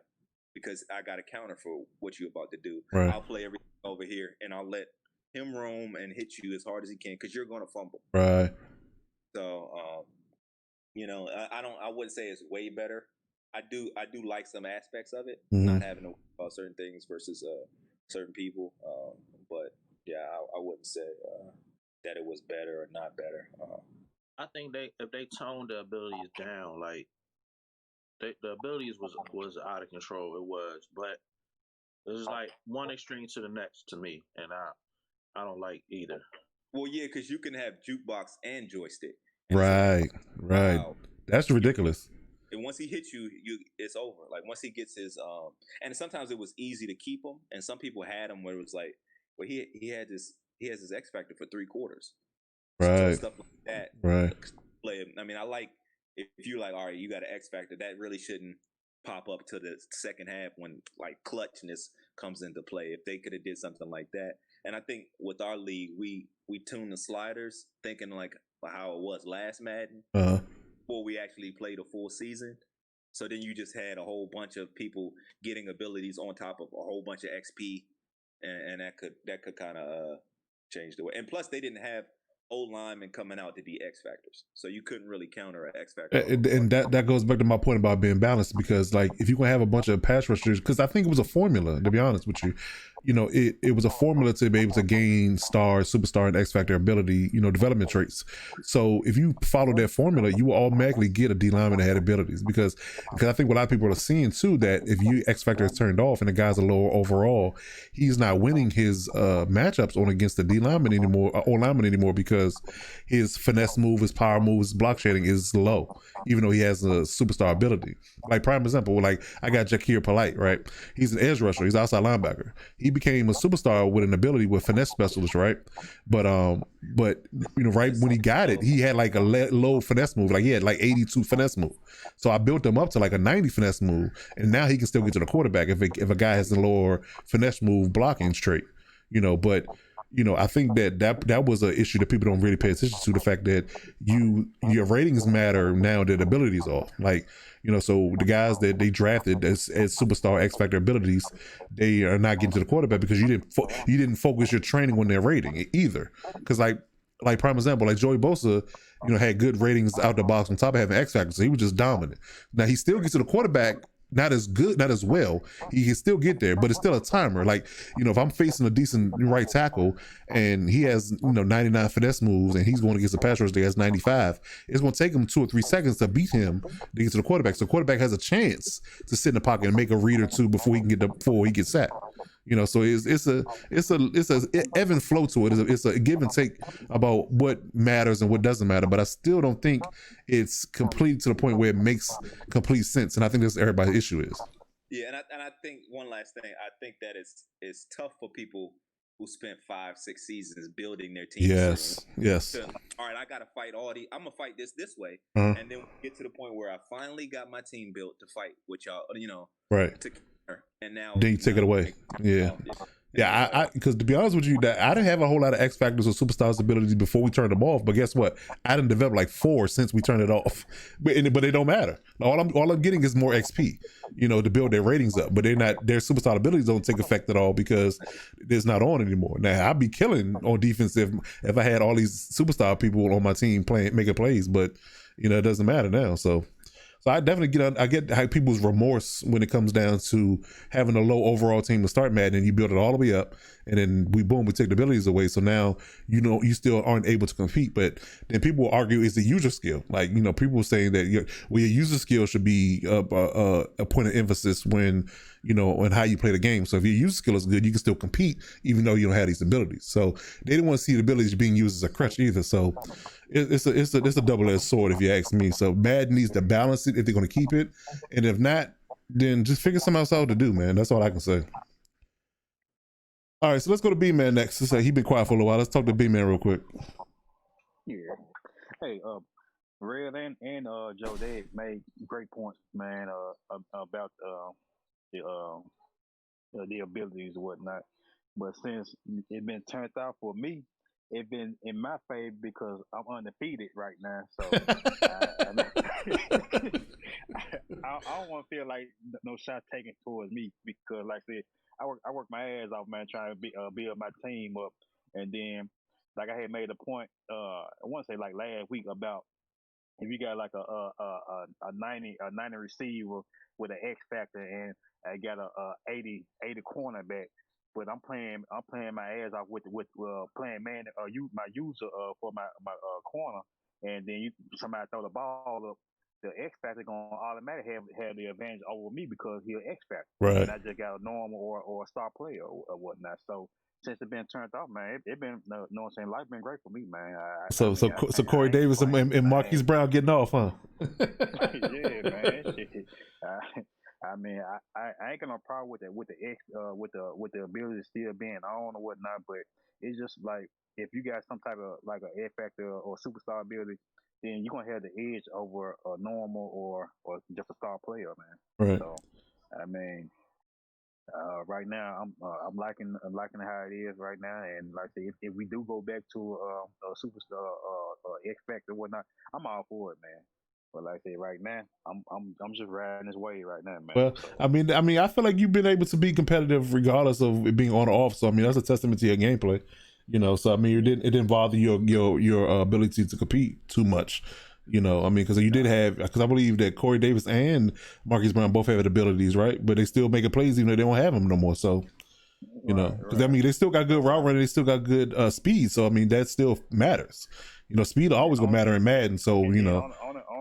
because I got a counter for what you're about to do. Right. I'll play everything over here, and I'll let him roam and hit you as hard as he can, because you're going to fumble. Right. So I wouldn't say it's way better. I do like some aspects of it, Mhm. not having to worry about certain things versus certain people. But yeah, I wouldn't say that it was better or not better. I think if they toned the abilities down, like the abilities was out of control. It was, but it was like one extreme to the next to me, and I don't like either. Well, yeah, because you can have jukebox and joystick, and it's like, Right, right. wow, That's ridiculous. and once he hits you, it's over. Like once he gets his and sometimes it was easy to keep him, and some people had him where it was like, well, he has his X factor for 3 quarters, so Right, stuff like that. right. Play. I mean, I like if you like, all right, you got an X factor that really shouldn't pop up to the second half when like clutchness comes into play. If they could have did something like that, and I think with our league, we tuned the sliders thinking like how it was last Madden Uh, before we actually played a full season. So then you just had a whole bunch of people getting abilities on top of a whole bunch of XP, and that could kind of change the way. And plus, they didn't have old linemen coming out to be X factors, so you couldn't really counter an X factor. and that goes back to my point about being balanced, because like if you're gonna have a bunch of pass rushers, because I think it was a formula, to be honest with you, it was a formula to be able to gain star, superstar, and X factor ability, development traits. So if you follow that formula, you will automatically get a D lineman that had abilities, because I think what a lot of people are seeing too, that if you X factor is turned off and the guy's a lower overall, he's not winning his matchups on against the D lineman anymore, or lineman anymore, because his finesse move, his power move, his block shading is low, even though he has a superstar ability. Like prime example, like I got Jakir Polite, right? He's an edge rusher, he's an outside linebacker. He became a superstar with an ability with finesse specialist, right? But right when he got it, he had like a low finesse move, like he had like 82 finesse move. So I built him up to like a 90 finesse move, and now he can still get to the quarterback if a guy has a lower finesse move blocking trait, but I think that was an issue that people don't really pay attention to. The fact that your ratings matter now that abilities are like, so the guys that they drafted as superstar X factor abilities, they are not getting to the quarterback because you didn't focus your training on their rating either. Because like prime example, like Joey Bosa, had good ratings out the box on top of having X factor, so he was just dominant. Now he still gets to the quarterback. Not as good, not as well. He can still get there, but it's still a timer. Like, if I'm facing a decent right tackle and he has, 99 finesse moves and he's going against a pass rush that has 95, it's going to take him 2 or 3 seconds to beat him to get to the quarterback. So the quarterback has a chance to sit in the pocket and make a read or two before he gets sacked. So it's a ebb and flow to it. It's a give and take about what matters and what doesn't matter. But I still don't think it's complete to the point where it makes complete sense. And I think that's everybody's issue is. Yeah, and I think one last thing, I think that it's tough for people who spent 5-6 seasons building their team. Yes. All right, I got to fight I'm gonna fight this way, and then get to the point where I finally got my team built to fight with y'all. Right. And now then you take it away. Yeah. Yeah, I because to be honest with you, that I didn't have a whole lot of X factors or superstars abilities before we turned them off. But guess what? I didn't develop like 4 since we turned it off. But it don't matter. All I'm getting is more XP, to build their ratings up. But their superstar abilities don't take effect at all because it's not on anymore. Now I'd be killing on defense if I had all these superstar people on my team making plays, but it doesn't matter now. So I definitely get how people's remorse when it comes down to having a low overall team to start Madden, and you build it all the way up, and then we take the abilities away. So now you still aren't able to compete. But then people will argue it's the user skill. Like people saying that your user skill should be a point of emphasis when on how you play the game. So if your user skill is good, you can still compete even though you don't have these abilities. So they didn't want to see the abilities being used as a crutch either. So it's a double-edged sword if you ask me. So Madden needs to balance it if they're going to keep it, and if not, then just figure something else out to do, man. That's all I can say. All right, so let's go to B-Man next. He's been quiet for a little while. Let's talk to B-Man real quick. Yeah. Hey, Red and Joe, they made great points, man, about the abilities and whatnot. But since it been turned out for me, it been in my favor because I'm undefeated right now. So I don't want to feel like no shot taken towards me because, like I said, I work my ass off, man, trying to build my team up, and then like I had made a point, I want to say like last week about if you got like a 90 receiver with an X factor, and I got a 80 cornerback, but I'm playing my ass off with playing man my user for my corner, and then somebody throw the ball up. The X factor gonna automatically have the advantage over me because he's X factor, Right. and I just got a normal or a star player or whatnot. So since it's been turned off, man, it been know what I'm saying. Life been great for me, man. So Corey I ain't Davis and complaining, Marquise man. Brown getting off, huh? Yeah, man. Shit. I mean, I ain't got no problem with that, with the X, with the ability still being on or whatnot. But it's just like if you got some type of like a X factor or superstar ability, then you're gonna have the edge over a normal or just a star player, man. Right. So, I mean, right now, I'm liking how it is right now, and like I say, if we do go back to a superstar, X Factor, whatnot, I'm all for it, man. But like I say, right now, I'm just riding this wave right now, man. Well, So, I mean, I feel like you've been able to be competitive regardless of it being on or off. So I mean, that's a testament to your gameplay, you know. So I mean, it didn't bother your ability to compete too much, you know. I mean, because you did have, because I believe that Corey Davis and Marquise Brown both have abilities, right? But they still making plays even though they don't have them no more. So you know, because I mean, they still got good route running, they still got good speed. So I mean, that still matters. You know, speed always gonna matter in Madden. So and you then know, on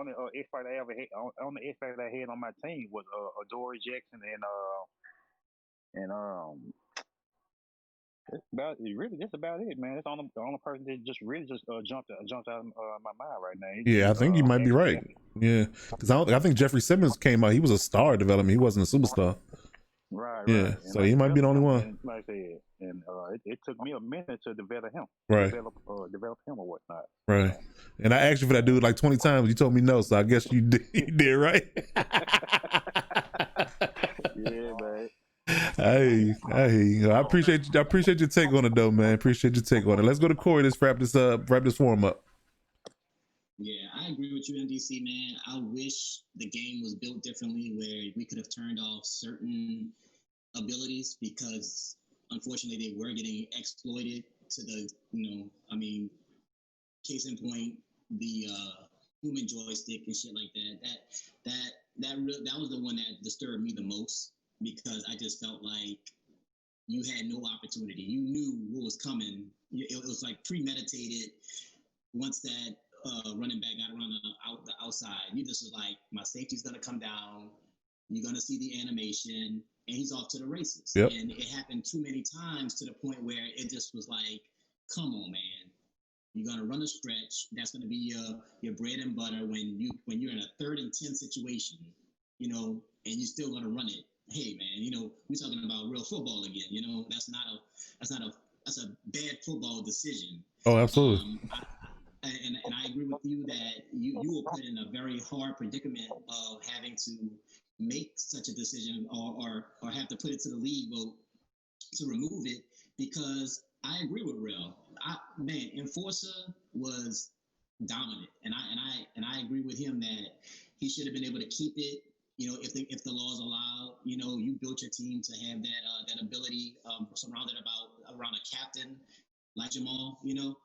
the X Factor I ever had on the X Factor I had on my team was Dory Jackson and that's about really just about it, man. That's the only person that just really just jumped out of my mind right now. yeah, I think you might be right. Yeah, because I think Jeffrey Simmons came out. He was a star development. He wasn't a superstar. Right. Yeah, And so he might be the only one. And like I said, and it took me a minute to develop him, Right. develop him or whatnot. Right. And I asked you for that dude like 20 times. You told me no, so I guess you did right. Yeah, man. Hey, I appreciate your take on it though, man. Appreciate your take on it. Let's go to Corey. Let's wrap this forum up. Yeah, I agree with you, MDC, man. I wish the game was built differently where we could have turned off certain abilities because unfortunately they were getting exploited to the, I mean, case in point, the human joystick and shit like that. That was the one that disturbed me the most because I just felt like you had no opportunity. You knew what was coming. It was like premeditated. Once that running back got around the outside, you just was like, my safety's gonna come down. You're gonna see the animation, and he's off to the races. Yep. And it happened too many times to the point where it just was like, come on, man. You're gonna run a stretch. That's gonna be your bread and butter when you're in a 3rd and 10 situation, and you're still gonna run it. Hey, man, we're talking about real football again. That's a bad football decision. Oh, absolutely. And I agree with you that you were put in a very hard predicament of having to make such a decision or have to put it to the league vote to remove it because I agree with Real. Enforcer was dominant, and I agree with him that he should have been able to keep it. If the laws allow, you built your team to have that ability surrounded around a captain like Jamal, and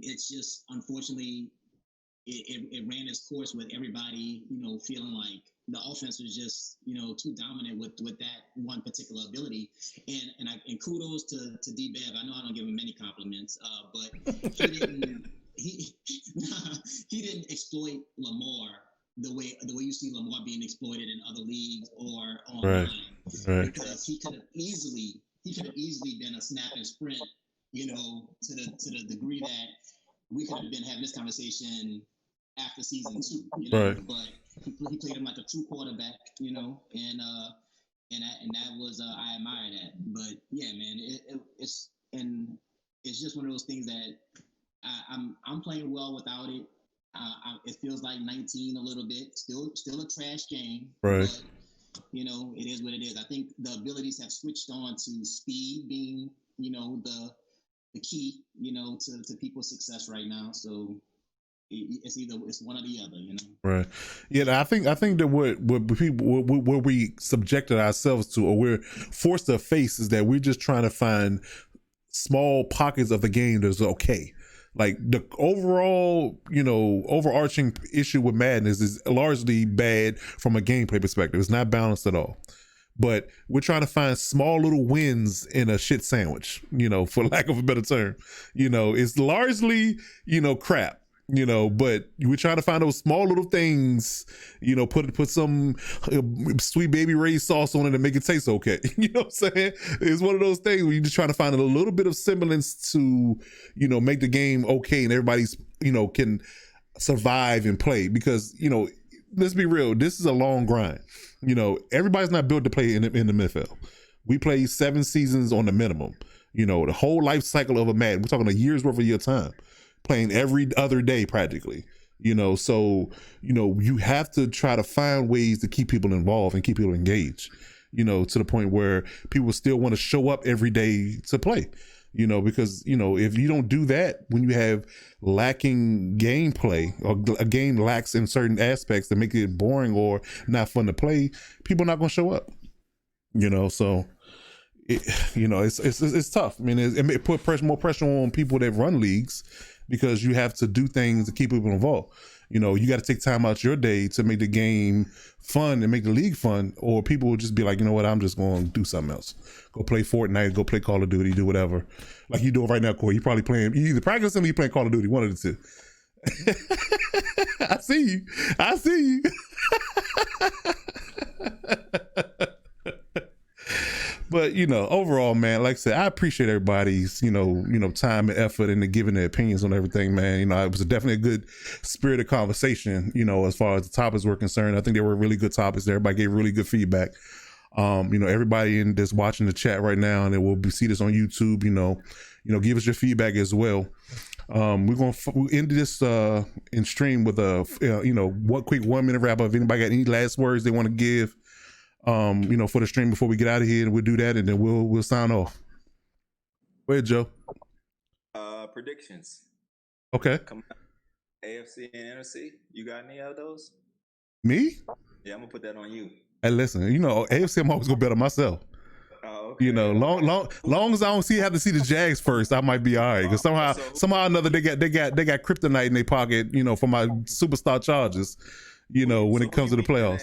it's just unfortunately it ran its course with everybody, feeling like the offense was just, too dominant with that one particular ability. And kudos to D Bev. I know I don't give him many compliments, but he didn't exploit Lamar the way you see Lamar being exploited in other leagues or online. Right. Because he could have easily been a snap and sprint, to the degree that we could have been having this conversation after season 2, Right. But he played him like a true quarterback, and that was I admire that. But yeah, man, it's just one of those things that I'm playing well without it. It feels like 19 a little bit, still a trash game, right? But it is what it is. I think the abilities have switched on to speed being, the key, to people's success right now. So it's one or the other, Right. Yeah, I think that what we subjected ourselves to, or we're forced to face, is that we're just trying to find small pockets of the game that's okay. Like the overall, overarching issue with Madness is largely bad from a gameplay perspective. It's not balanced at all. But we're trying to find small little wins in a shit sandwich, for lack of a better term. It's largely, crap. But we're trying to find those small little things, put some sweet baby Ray's sauce on it and make it taste okay. You know what I'm saying? It's one of those things where you're just trying to find a little bit of semblance to, make the game okay and everybody's, can survive and play. Because, let's be real, this is a long grind. Everybody's not built to play in the MNFL. We play 7 seasons on the minimum. The whole life cycle of a Madden. We're talking a year's worth of your time. Playing every other day practically, so you have to try to find ways to keep people involved and keep people engaged, to the point where people still want to show up every day to play, because if you don't do that, when you have lacking gameplay or a game lacks in certain aspects that make it boring or not fun to play, people are not going to show up, so it's tough. I mean, it put more pressure on people that run leagues, because you have to do things to keep people involved. You got to take time out your day to make the game fun and make the league fun, or people will just be like, you know what, I'm just going to do something else. Go play Fortnite, go play Call of Duty, do whatever. Like you doing right now, Corey. You probably playing, you either practicing or you playing Call of Duty, one of the two. I see you. But overall, man, like I said, I appreciate everybody's time and effort and giving their opinions on everything, man. It was definitely a good spirited conversation, as far as the topics were concerned. I think they were really good topics. Everybody gave really good feedback. Everybody that's watching the chat right now, and we'll see this on YouTube, give us your feedback as well. We'll end this in stream with a what quick 1 minute wrap up. If anybody got any last words they want to give, for the stream before we get out of here, and we'll do that, and then we'll sign off. Go ahead, Joe. Predictions. Okay. Come on. AFC and NFC. You got any of those? Me? Yeah, I'm gonna put that on you. Hey, listen. AFC, I'm always gonna bet on myself. Oh, okay. Long as I don't have to see the Jags first, I might be all right. Because somehow or another, they got kryptonite in their pocket, for my superstar Chargers. When it comes to the playoffs.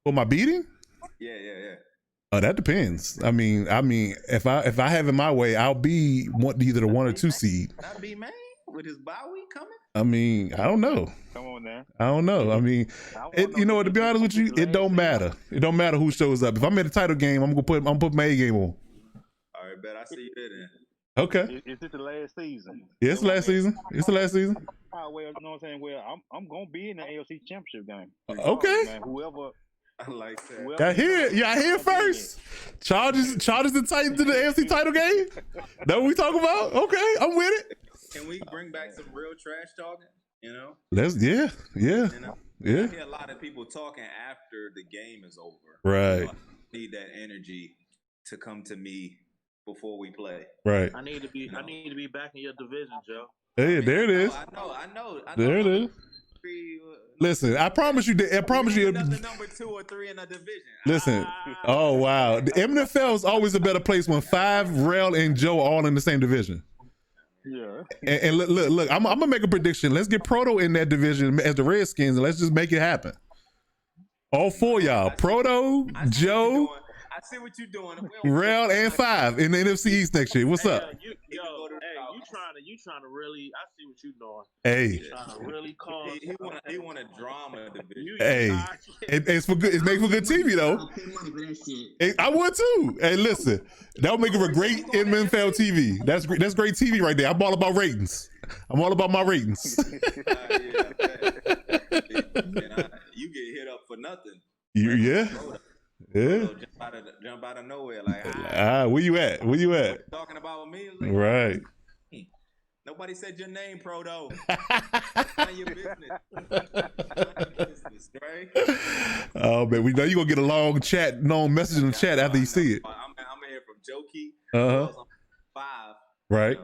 For my beating? Yeah. Oh, that depends. I mean, if I have it my way, I'll be either the 1 or 2 seed. That be man with his bye week coming. I mean, I don't know. Come on now. I don't know. I mean, to be honest with you, it don't matter. It don't matter who shows up. If I'm in the title game, I'm gonna put my A game on. All right, bet I see you there then. Okay. Is this the last season? Yeah, it's the last season. It's the last season. Well, you know what I'm saying? Well, I'm gonna be in the AFC Championship game. Okay. Man, whoever. I like that. I hear first. Chargers and Titans in the AFC title game. That what we talking about? Okay, I'm with it. Can we bring back some real trash talking? Let's yeah. I hear a lot of people talking after the game is over. Right. I need that energy to come to me before we play. Right. I need to be back in your division, Joe. Hey, there it is. I know. There it is. Listen, I promise you. Number 2 or 3 in a division. Listen. Oh wow, the MNFL is always a better place when 5, Rel, and Joe are all in the same division. Yeah. And look. I'm gonna make a prediction. Let's get Proto in that division as the Redskins, and let's just make it happen. All 4 y'all, Proto, Joe, I see what you're doing. Rel, and 5 in the NFC East next year. What's up? You trying to really? I see what you're doing. Hey, you trying to really call. He want a drama division. Hey, it's for good. It's making for good TV though. I would too. Hey, listen, that would make it for great MNFL TV. That's great TV right there. I'm all about ratings. I'm all about my ratings. You get hit up for nothing. Yeah. Jump out of nowhere like where you at? Where you at? Talking about me, like, right? Nobody said your name, Proto. Mind your business, right? Oh man, we know you gonna get a long message in the chat after you see it. I'm here from Jokey. 5. Right.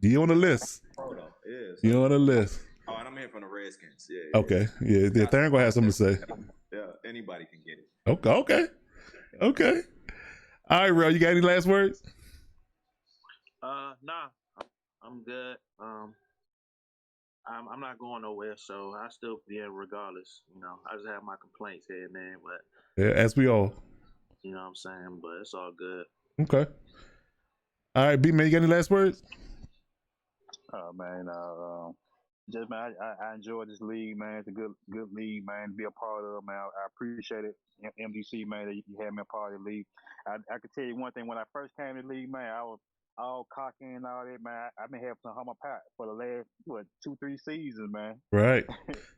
You on the list? Proto, yes. You on the list? Oh, and I'm here from the Redskins. Yeah. Okay. Yeah. Theron gonna have something to say. Yeah. Anybody can get it. Okay. All right, Rel, you got any last words? Nah. I'm good. I'm not going nowhere, so I still be in regardless. You know, I just have my complaints here and there, but Yeah, as we all. you know what I'm saying. But it's all good. Okay. All right, B man, you got any last words? Man, just man, I enjoy this league, man. It's a good league, man, to be a part of, man. I appreciate it, MDC, man, that you had me a part of the league. I could tell you one thing: when I first came to the league, man, I was all cocky and all that, man. I've been having some hummer pot for the last 2-3 seasons, man. Right.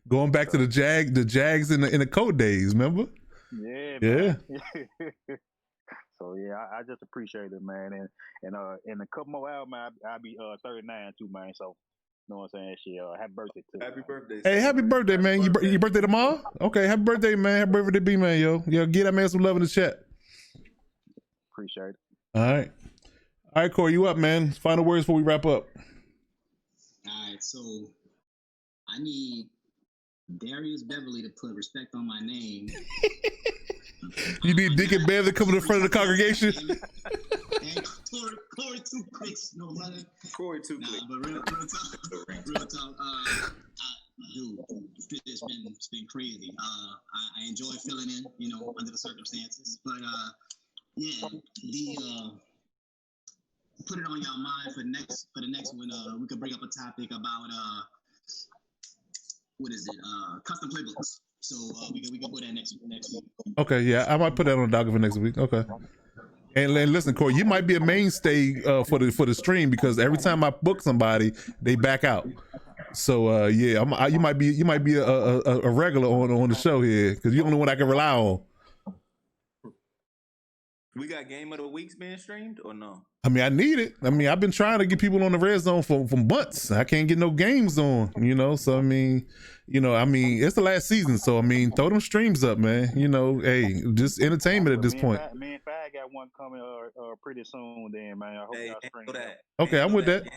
Going back to the Jags in the Colt days, remember? Yeah, Yeah. man. So yeah, I just appreciate it, man. And in a couple more hours, man, I'll be 39 too, man. So you know what I'm saying? Shit, happy birthday too. Happy birthday. Hey, happy birthday, man. Your birthday tomorrow? Okay, happy birthday, man. Happy birthday, B man, yo. Yo, get that man some love in the chat. Appreciate it. All right. All right, Corey, you up, man. Final words before we wrap up. All right, so I need Darius Beverly to put respect on my name. You need Dick and Bev to come to the front of the congregation. And Corey too quick, no running. Corey too quick. But real talk. Dude, it's been crazy. I enjoy filling in, you know, under the circumstances. But yeah, put it on y'all mind for the next one. We could bring up a topic about what is it? Custom playbooks. So we can put that next week. Okay, yeah, I might put that on the docket for next week. Okay. And listen, Corey, you might be a mainstay for the stream because every time I book somebody, they back out. So yeah, you might be a regular on the show here because you're the only one I can rely on. We got game of the weeks being streamed or no? I mean, I need it. I mean, I've been trying to get people on the red zone for months. I can't get no games on, you know. So I mean, it's the last season. So I mean, throw them streams up, man. You know, hey, just entertainment at this point. Me and Fag got one coming pretty soon, then, man. I hope y'all stream that. Okay, I'm with that.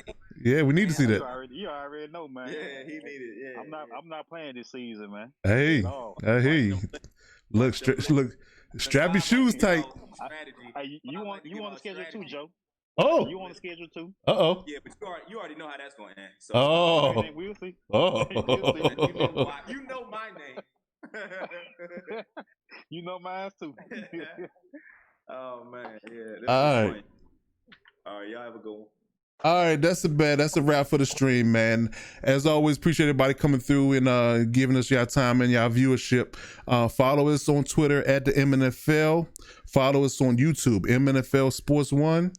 Yeah, we need to see that. You already know, man. Yeah, he need it. Yeah, I'm not playing this season, man. Hey, I hear you. Look, strap your shoes tight. You want to schedule too, Joe? Oh, you want to schedule too? Uh-oh. Yeah, but you already know how that's going to end. So. Oh. We'll see. Oh. You know my name. You know mine too. Oh man, yeah. All right. All right, y'all have a good one. All right, that's a wrap for the stream, man. As always, appreciate everybody coming through and giving us your time and your viewership. Follow us on Twitter at the MNFL. Follow us on YouTube, MNFL Sports 1.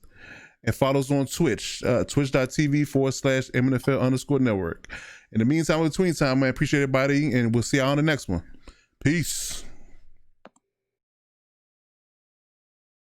And follow us on Twitch, twitch.tv/MNFL_network. In the meantime, in between time, man, appreciate everybody, and we'll see y'all on the next one. Peace.